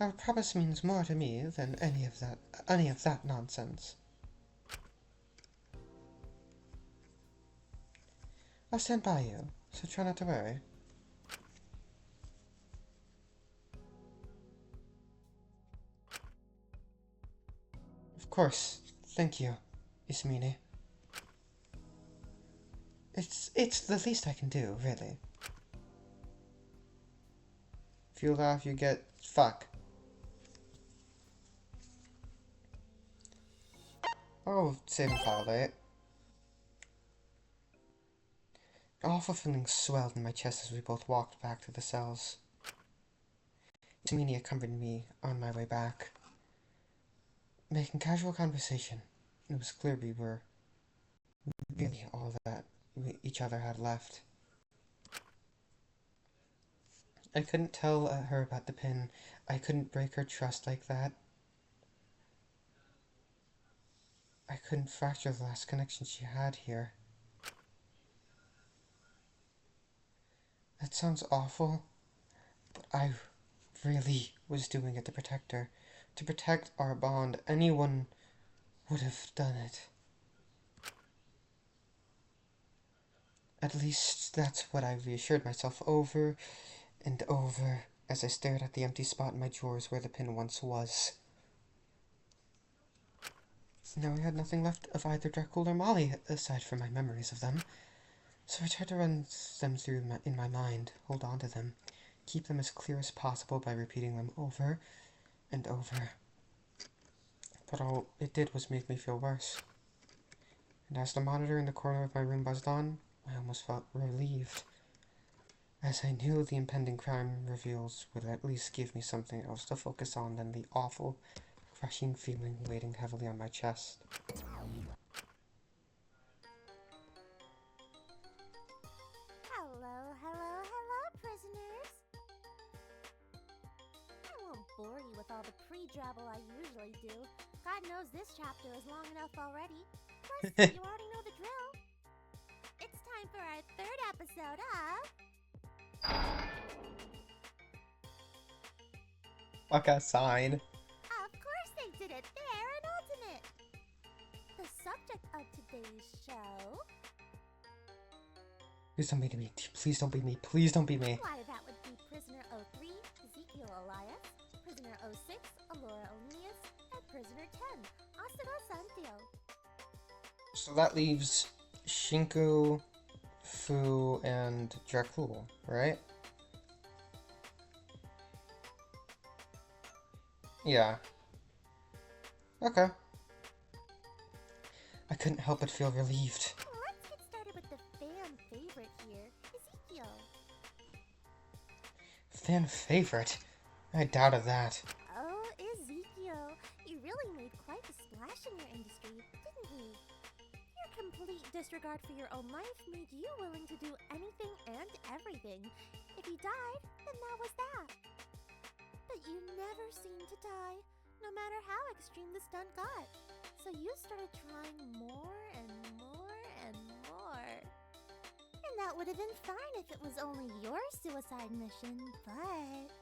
our promise means more to me than any of that nonsense. I'll stand by you, so try not to worry. Of course, thank you, Ismini. It's the least I can do, really. If you laugh, you get fuck. Oh, save and file it. Awful feelings swelled in my chest as we both walked back to the cells. Ismini accompanied me on my way back, making casual conversation. It was clear we were really all that each other had left. I couldn't tell her about the pin. I couldn't break her trust like that. I couldn't fracture the last connection she had here. That sounds awful, but I really was doing it to protect her. To protect our bond. Anyone would have done it. At least that's what I reassured myself over and over as I stared at the empty spot in my drawers where the pin once was. Now I had nothing left of either Dracula or Molly aside from my memories of them, so I tried to run them through in my mind, hold on to them, keep them as clear as possible by repeating them over and over. But all it did was make me feel worse. And as the monitor in the corner of my room buzzed on, I almost felt relieved. as I knew the impending crime reveals would at least give me something else to focus on than the awful, crushing feeling weighing heavily on my chest. Hello, prisoners! I won't bore you with all the pre-drabble I usually do. God knows this chapter is long enough already. Plus, you already know the drill. It's time for our third episode of... Fuck a sign. Of course they did it! They're an ultimate! The subject of today's show... Please don't be me. Please don't be me. Please don't be me. Why, that would be Prisoner 03, Ezekiel Elias, Prisoner 06, Alora Olenius, and Prisoner 10, Asuka Santio. So that leaves Shinku, Fu, and Dracul, right? Yeah. Okay. I couldn't help but feel relieved. Let's get started with the fan favorite here, Ezekiel. Fan favorite? I doubted that. Oh, Ezekiel, you really made quite a splash in your industry, didn't you? Your complete disregard for your own life made you willing to do anything and everything. If you died, then that was that. But you never seemed to die, no matter how extreme the stunt got. So you started trying more and more and more. And that would have been fine if it was only your suicide mission, but...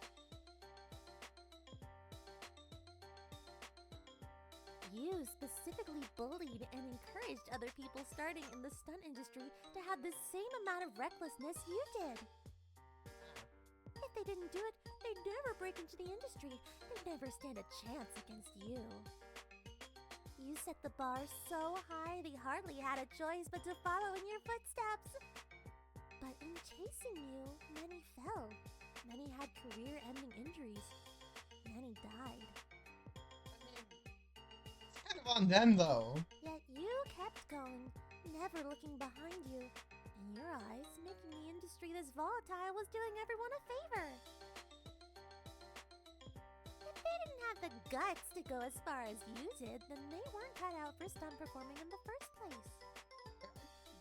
You specifically bullied and encouraged other people starting in the stunt industry to have the same amount of recklessness you did. If they didn't do it, they'd never break into the industry. They'd never stand a chance against you. You set the bar so high they hardly had a choice but to follow in your footsteps. But in chasing you, many fell. Many had career-ending injuries. Many died. Kind of on them, though. Yet you kept going, never looking behind you. In your eyes, making the industry this volatile was doing everyone a favor. If they didn't have the guts to go as far as you did, then they weren't cut out for stunt performing in the first place.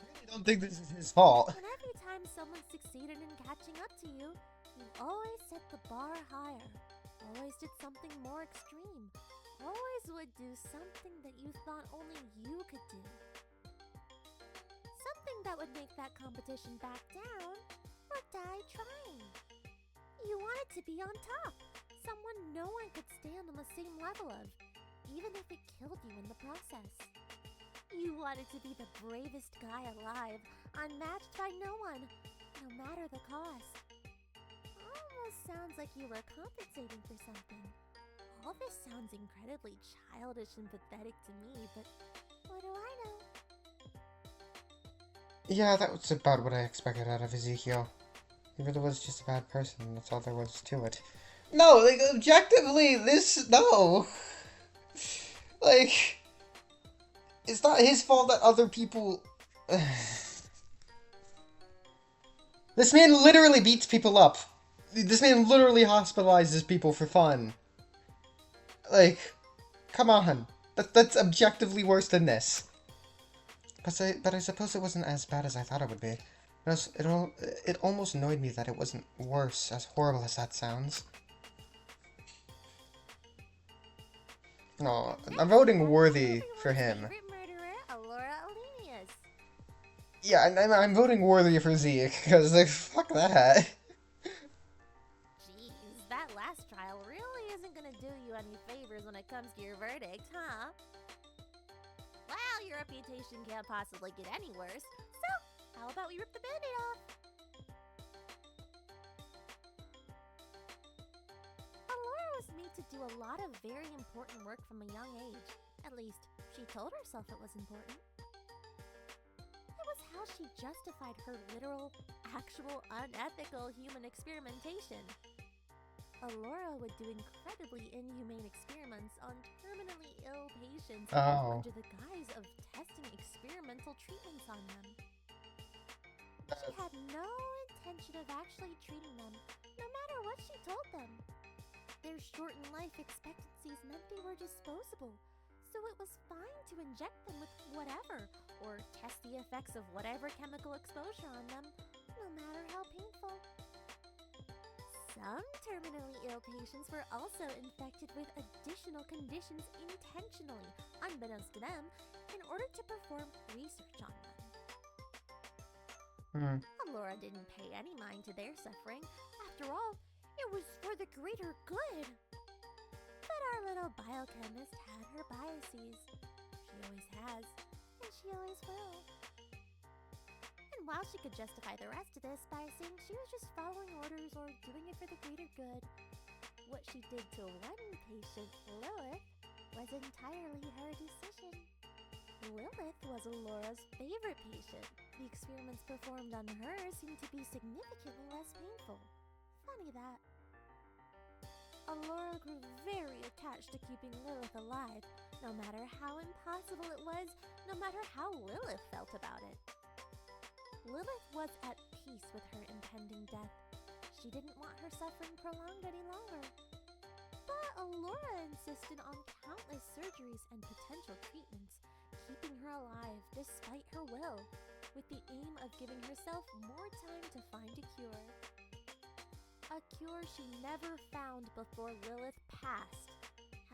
I really don't think this is his fault. And every time someone succeeded in catching up to you, you always set the bar higher. Always did something more extreme. Always would do something that you thought only you could do. Something that would make that competition back down or die trying. You wanted to be on top. Someone no one could stand on the same level of, even if it killed you in the process. You wanted to be the bravest guy alive, unmatched by no one, no matter the cost. Almost sounds like you were compensating for something. All this sounds incredibly childish and pathetic to me, but what do I know? Yeah, that was about what I expected out of Ezekiel. He really was just a bad person, that's all there was to it. No, like, objectively, no. Like, it's not his fault that other people... This man literally beats people up. This man literally hospitalizes people for fun. Like, come on. That's objectively worse than this. But I suppose it wasn't as bad as I thought it would be. It almost annoyed me that it wasn't worse, as horrible as that sounds. No, I'm voting worthy for him. Favorite murderer, Alora Olenius. Yeah, and I'm voting worthy for Zeke, because, like, fuck that. Jeez, that last trial really isn't gonna do you any favors when it comes to your verdict, huh? Well, your reputation can't possibly get any worse, so how about we rip the band-aid off? Alora was made to do a lot of very important work from a young age. At least, she told herself it was important. It was how she justified her literal, actual, unethical human experimentation. Alora would do incredibly inhumane experiments on terminally ill patients under the guise of testing experimental treatments on them. She had no intention of actually treating them, no matter what she told them. Their shortened life expectancies meant they were disposable, so it was fine to inject them with whatever, or test the effects of whatever chemical exposure on them, no matter how painful. Some terminally ill patients were also infected with additional conditions intentionally, unbeknownst to them, in order to perform research on them. Alora didn't pay any mind to their suffering. After all, it was for the greater good. But our little biochemist had her biases. She always has, and she always will. And while she could justify the rest of this by saying she was just following orders or doing it for the greater good, what she did to one patient, Lilith, was entirely her decision. Lilith was Alora's favorite patient. The experiments performed on her seemed to be significantly less painful. Funny that. Alora grew very attached to keeping Lilith alive, no matter how impossible it was, no matter how Lilith felt about it. Lilith was at peace with her impending death. She didn't want her suffering prolonged any longer. But Alora insisted on countless surgeries and potential treatments, keeping her alive despite her will, with the aim of giving herself more time to find a cure. A cure she never found before Lilith passed,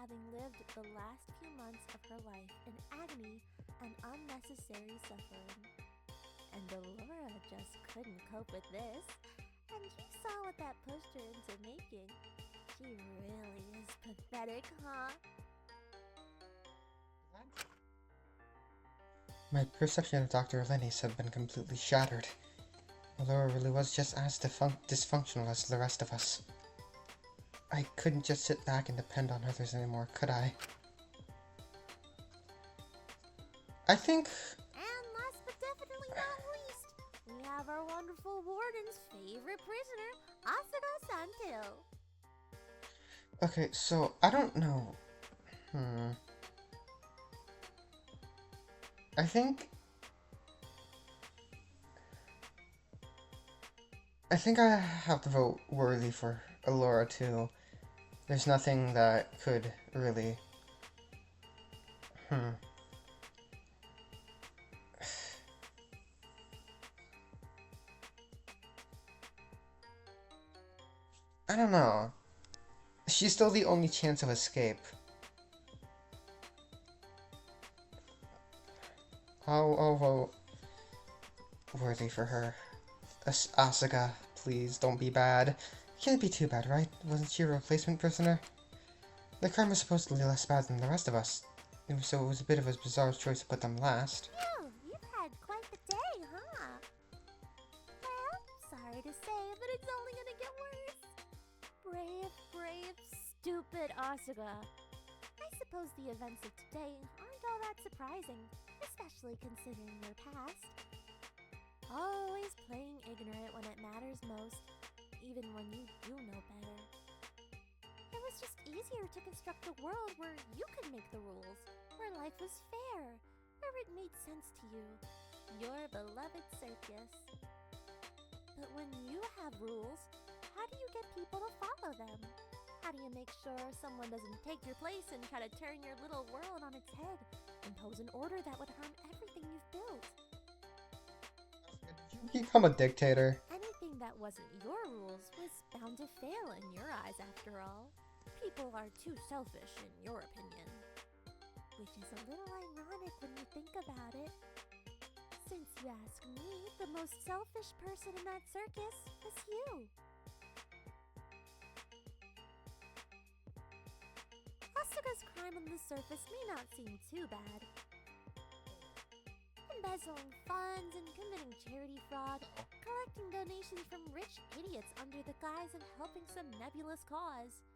having lived the last few months of her life in agony and unnecessary suffering. And Alora just couldn't cope with this, and you saw what that pushed her into making. She really is pathetic, huh? My perception of Dr. Lennis had been completely shattered. Alora really was just as dysfunctional as the rest of us. I couldn't just sit back and depend on others anymore, could I? I think... And last but definitely not least, we have our wonderful warden's favorite prisoner, Asuga Santil. Okay, so, I don't know. I think I have to vote worthy for Alora too. There's nothing that could really... I don't know. She's still the only chance of escape. I'll vote worthy for her. Asuka, please don't be bad. Can't be too bad, right? Wasn't she a replacement prisoner? The crime was supposedly less bad than the rest of us, so it was a bit of a bizarre choice to put them last. You've had quite the day, huh? Well, sorry to say, but it's only gonna get worse. Brave, stupid Asuka. I suppose the events of today aren't all that surprising, especially considering your past. Always playing ignorant when it matters most, even when you do know better. It was just easier to construct a world where you could make the rules, where life was fair, where it made sense to you, your beloved circus. But when you have rules, how do you get people to follow them? How do you make sure someone doesn't take your place and try to turn your little world on its head, impose an order that would harm everything you've built? Did you become a dictator? Anything that wasn't your rules was bound to fail in your eyes, after all. People are too selfish, in your opinion. Which is a little ironic when you think about it. Since you ask me, the most selfish person in that circus was you. Asuka's crime on the surface may not seem too bad. Embezzling funds and committing charity fraud, collecting donations from rich idiots under the guise of helping some nebulous cause.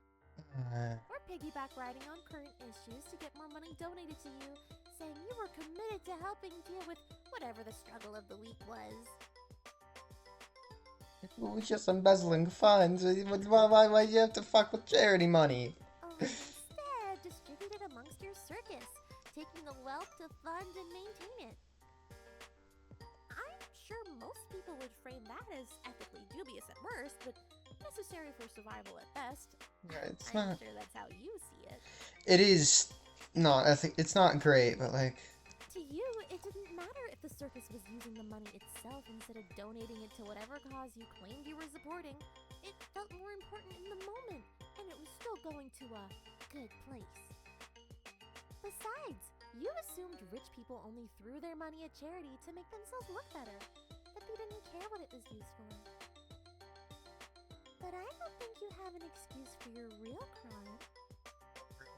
Or piggyback riding on current issues to get more money donated to you, saying you were committed to helping deal with whatever the struggle of the week was. It was just embezzling funds. Why do you have to fuck with charity money? Or instead, distribute it amongst your circus, taking the wealth to fund and maintain it. I'm sure most people would frame that as ethically dubious at worst, but necessary for survival at best. Yeah, it's I'm not. sure that's how you see it. It is not. I think it's not great, but like. To you, it didn't matter if the circus was using the money itself instead of donating it to whatever cause you claimed you were supporting. It felt more important in the moment, and it was still going to a good place. Besides, you assumed rich people only threw their money at charity to make themselves look better, that they didn't care what it was used for. But I don't think you have an excuse for your real crime.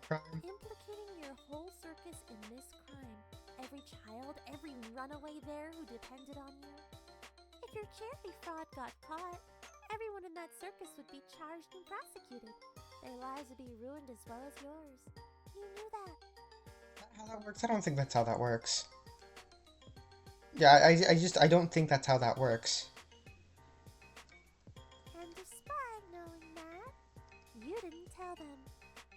Crime? Implicating your whole circus in this crime. Every child, every runaway there who depended on you. If your charity fraud got caught, everyone in that circus would be charged and prosecuted. Their lives would be ruined as well as yours. You knew that. Is that how that works? I don't think that's how that works. Yeah, I don't think that's how that works. And despite knowing that, you didn't tell them.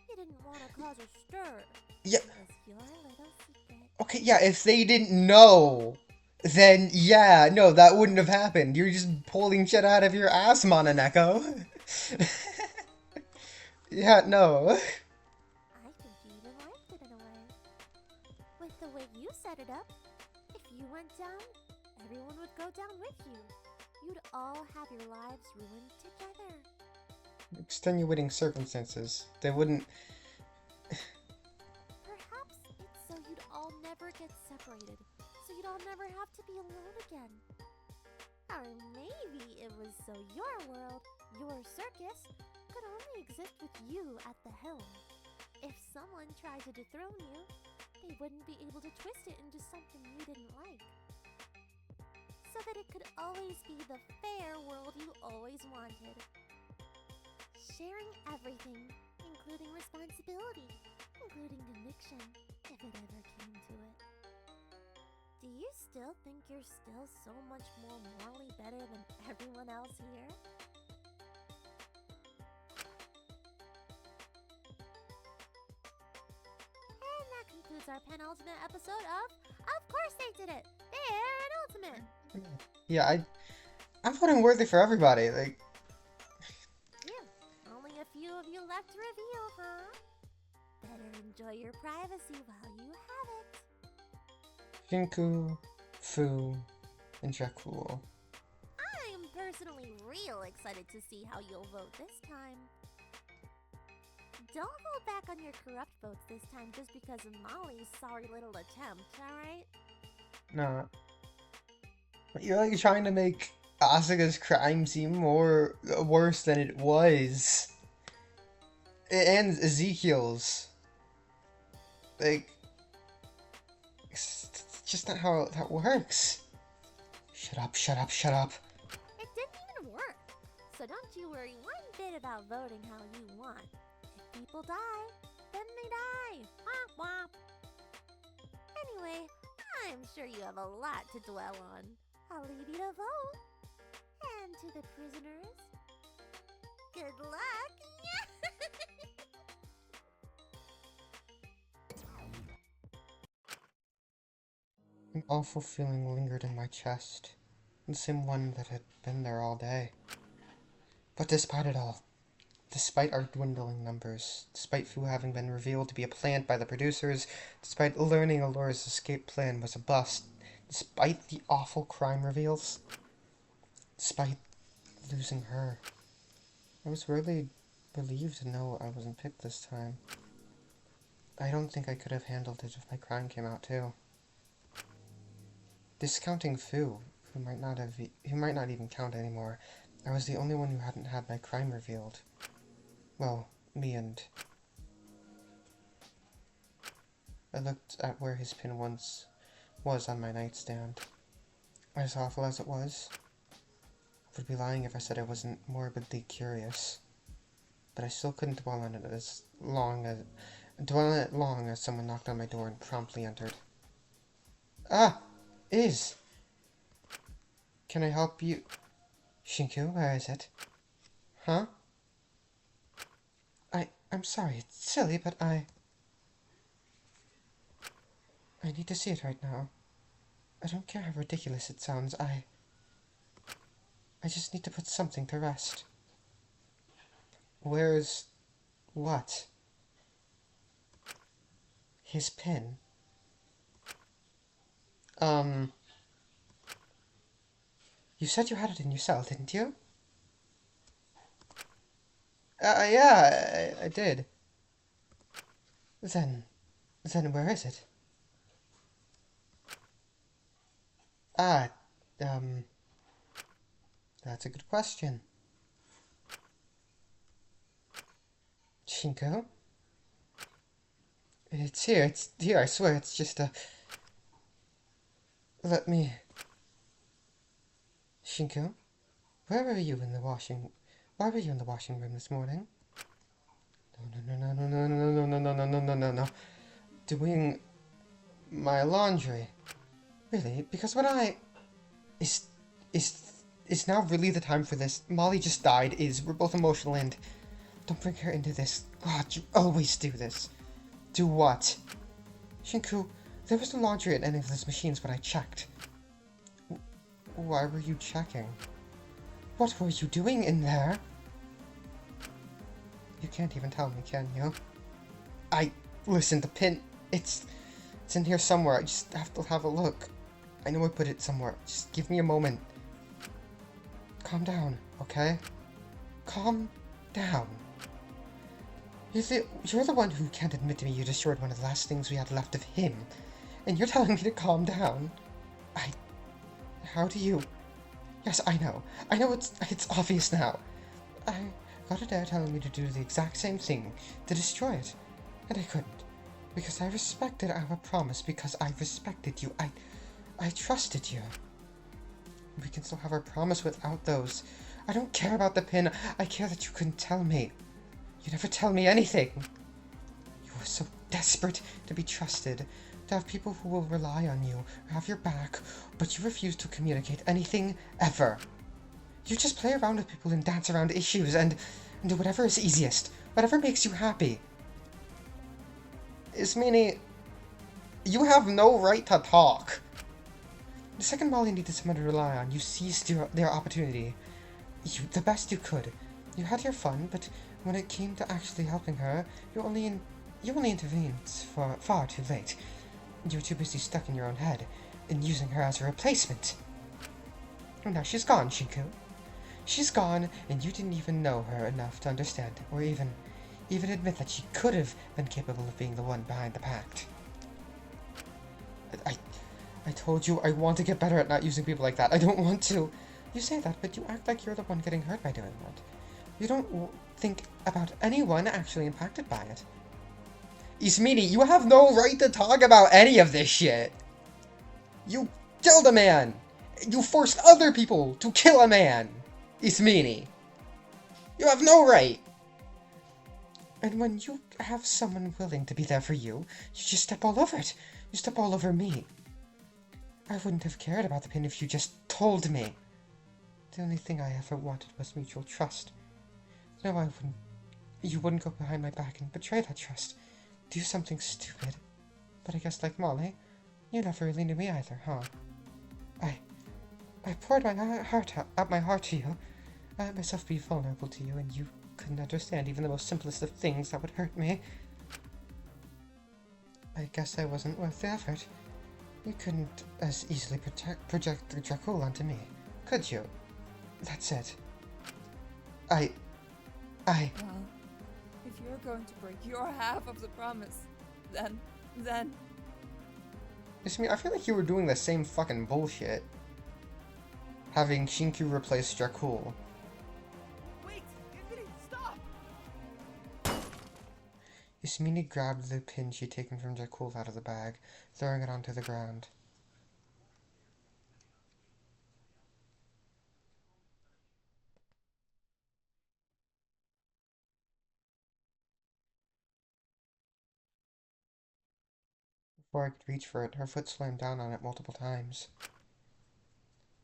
You didn't want to cause a stir. Yeah. It was your little secret. Okay, yeah, if they didn't know, then yeah, no, that wouldn't have happened. You're just pulling shit out of your ass, Mononeko. Yeah, no. I think you even liked it in a way. With the way you set it up, if you went down, everyone would go down with you. You'd all have your lives ruined together. Extenuating circumstances. They wouldn't. Perhaps it's so you'd all never get separated, so you'd all never have to be alone again. Or maybe it was so your world, your circus, could only exist with you at the helm. If someone tried to dethrone you, they wouldn't be able to twist it into something you didn't like. So that it could always be the fair world you always wanted. Sharing everything, including responsibility, including conviction, if it ever came to it. Do you still think you're still so much more morally better than everyone else here? And that concludes our penultimate episode Of Course They Did It! They're an ultimate! Yeah, I'm voting worthy for everybody. Like, Phew, only a few of you left to reveal, huh? Better enjoy your privacy while you have it. Shinku, Fu, and Jakul. I am personally real excited to see how you'll vote this time. Don't hold back on your corrupt votes this time just because of Molly's sorry little attempt, alright? No. You're like trying to make Asuka's crime seem worse than it was. And Ezekiel's. Like, it's just not how that works. Shut up, shut up, shut up. It didn't even work. So don't you worry one bit about voting how you want. If people die, then they die. Womp womp. Anyway, I'm sure you have a lot to dwell on. I'll leave you to vote. And to the prisoners, good luck. An awful feeling lingered in my chest, the same one that had been there all day. But despite it all, despite our dwindling numbers, despite Fu having been revealed to be a plant by the producers, despite learning Alora's escape plan was a bust, despite the awful crime reveals, despite losing her, I was really relieved to know I wasn't picked this time. I don't think I could have handled it if my crime came out too. Discounting Fu, who might not even count anymore, I was the only one who hadn't had my crime revealed. Well, me and... I looked at where his pin once was on my nightstand. As awful as it was, I would be lying if I said I wasn't morbidly curious. But I still couldn't dwell on it long as someone knocked on my door and promptly entered. Ah! Is! Can I help you? Shinku, where is it? Huh? I'm sorry, it's silly, but I need to see it right now. I don't care how ridiculous it sounds, I just need to put something to rest. Where's... what? His pin. You said you had it in your cell, didn't you? Yeah, I did. Then where is it? Ah, that's a good question. Shinko? It's here, I swear, it's just let me... Shinko? Where were you in the washing... Why were you in the washing room this morning? No. Doing my laundry. Really? Because when I... Is now really the time for this? Molly just died, we're both emotional and... Don't bring her into this. God, you always do this. Do what? Shinku, there was no laundry in any of those machines when I checked. Why were you checking? What were you doing in there? You can't even tell me, can you? Listen, the pin, it's in here somewhere. I just have to have a look. I know I put it somewhere. Just give me a moment. Calm down, okay? Calm down. You're the one who can't admit to me you destroyed one of the last things we had left of him. And you're telling me to calm down? How do you... Yes, I know. I know it's obvious now. I got a dare telling me to do the exact same thing, to destroy it. And I couldn't. Because I respected our promise, because I respected you. I trusted you. We can still have our promise without those. I don't care about the pin. I care that you couldn't tell me. You never tell me anything. You were so desperate to be trusted, to have people who will rely on you, or have your back, but you refuse to communicate anything, ever. You just play around with people and dance around issues, and do whatever is easiest, whatever makes you happy. Ismini, you have no right to talk. The second Molly needed someone to rely on, you seized their opportunity. The best you could. You had your fun, but when it came to actually helping her, you only intervened far too late. You were too busy stuck in your own head, and using her as a replacement. And now she's gone, Shinku. She's gone, and you didn't even know her enough to understand, or even admit that she could have been capable of being the one behind the pact. I told you I want to get better at not using people like that. I don't want to. You say that, but you act like you're the one getting hurt by doing that. You don't think about anyone actually impacted by it. Ismini, you have no right to talk about any of this shit. You killed a man. You forced other people to kill a man. Ismini. You have no right. And when you have someone willing to be there for you, you just step all over it. You step all over me. I wouldn't have cared about the pin if you just told me. The only thing I ever wanted was mutual trust. No, you wouldn't go behind my back and betray that trust. Do something stupid. But I guess like Molly, you never really knew me either, huh? I poured my heart out to you. I let myself be vulnerable to you, and you couldn't understand even the most simplest of things that would hurt me. I guess I wasn't worth the effort. You couldn't as easily project the Dracul onto me, could you? That's it. Well, if you're going to break your half of the promise, then... I feel like you were doing the same fucking bullshit. Having Shinku replace Dracul. Wait! Infinity, stop! Ismini grabbed the pin she'd taken from Dracul out of the bag, throwing it onto the ground. Before I could reach for it, her foot slammed down on it multiple times.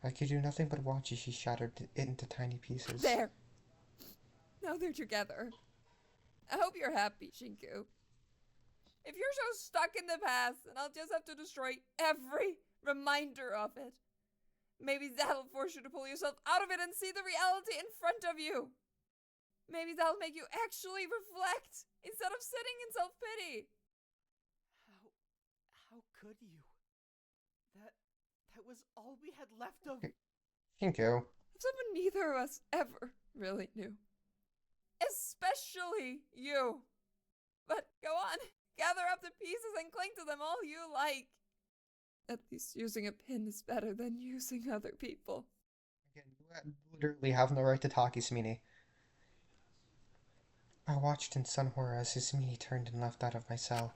I could do nothing but watch as she shattered it into tiny pieces. There! Now they're together. I hope you're happy, Shinku. If you're so stuck in the past, then I'll just have to destroy every reminder of it. Maybe that'll force you to pull yourself out of it and see the reality in front of you. Maybe that'll make you actually reflect instead of sitting in self-pity. How could you? That was all we had left of. Thank you. Someone neither of us ever really knew. Especially you. But go on, gather up the pieces and cling to them all you like. At least using a pin is better than using other people. Again, you literally have no right to talk, Ismini. I watched in sun horror as Ismini turned and left out of my cell,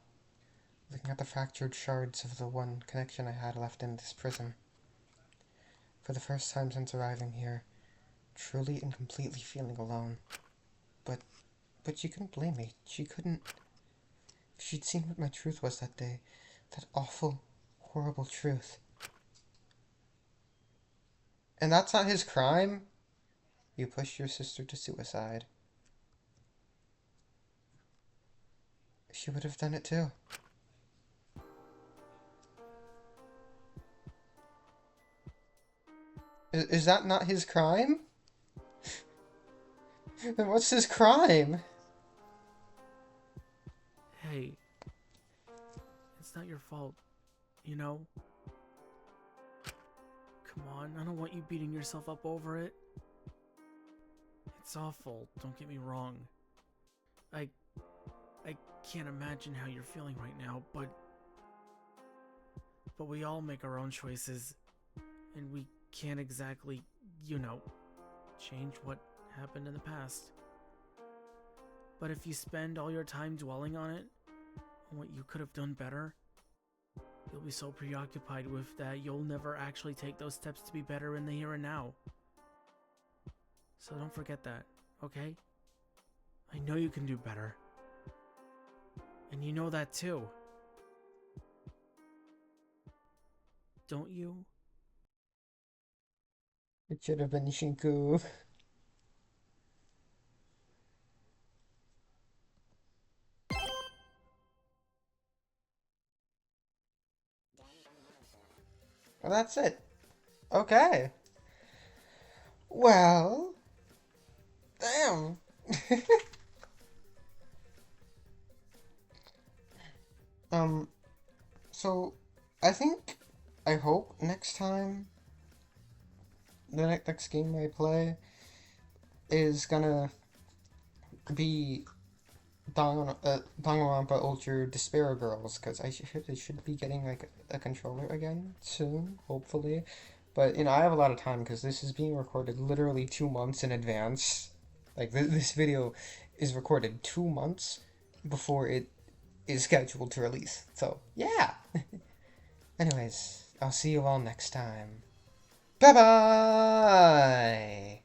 looking at the fractured shards of the one connection I had left in this prison. For the first time since arriving here, truly and completely feeling alone. But she couldn't blame me. She couldn't... If she'd seen what my truth was that day, that awful, horrible truth. And that's not his crime? You pushed your sister to suicide. She would have done it too. Is that not his crime? Then what's his crime? Hey, it's not your fault, you know? Come on, I don't want you beating yourself up over it. It's awful, don't get me wrong. I can't imagine how you're feeling right now, but we all make our own choices, and we can't exactly, you know, change what happened in the past. But if you spend all your time dwelling on it, on what you could have done better, you'll be so preoccupied with that you'll never actually take those steps to be better in the here and now. So don't forget that, okay? I know you can do better. And you know that too. Don't you? It should have been Shinku. Well, that's it. Okay. Well... Damn. So, I hope next time, the next game I play is gonna be Danganronpa Ultra Despair Girls, because I should be getting like a controller again soon, hopefully. But you know, I have a lot of time because this is being recorded literally 2 months in advance. Like this video is recorded 2 months before it is scheduled to release. So yeah. Anyways, I'll see you all next time. Bye bye.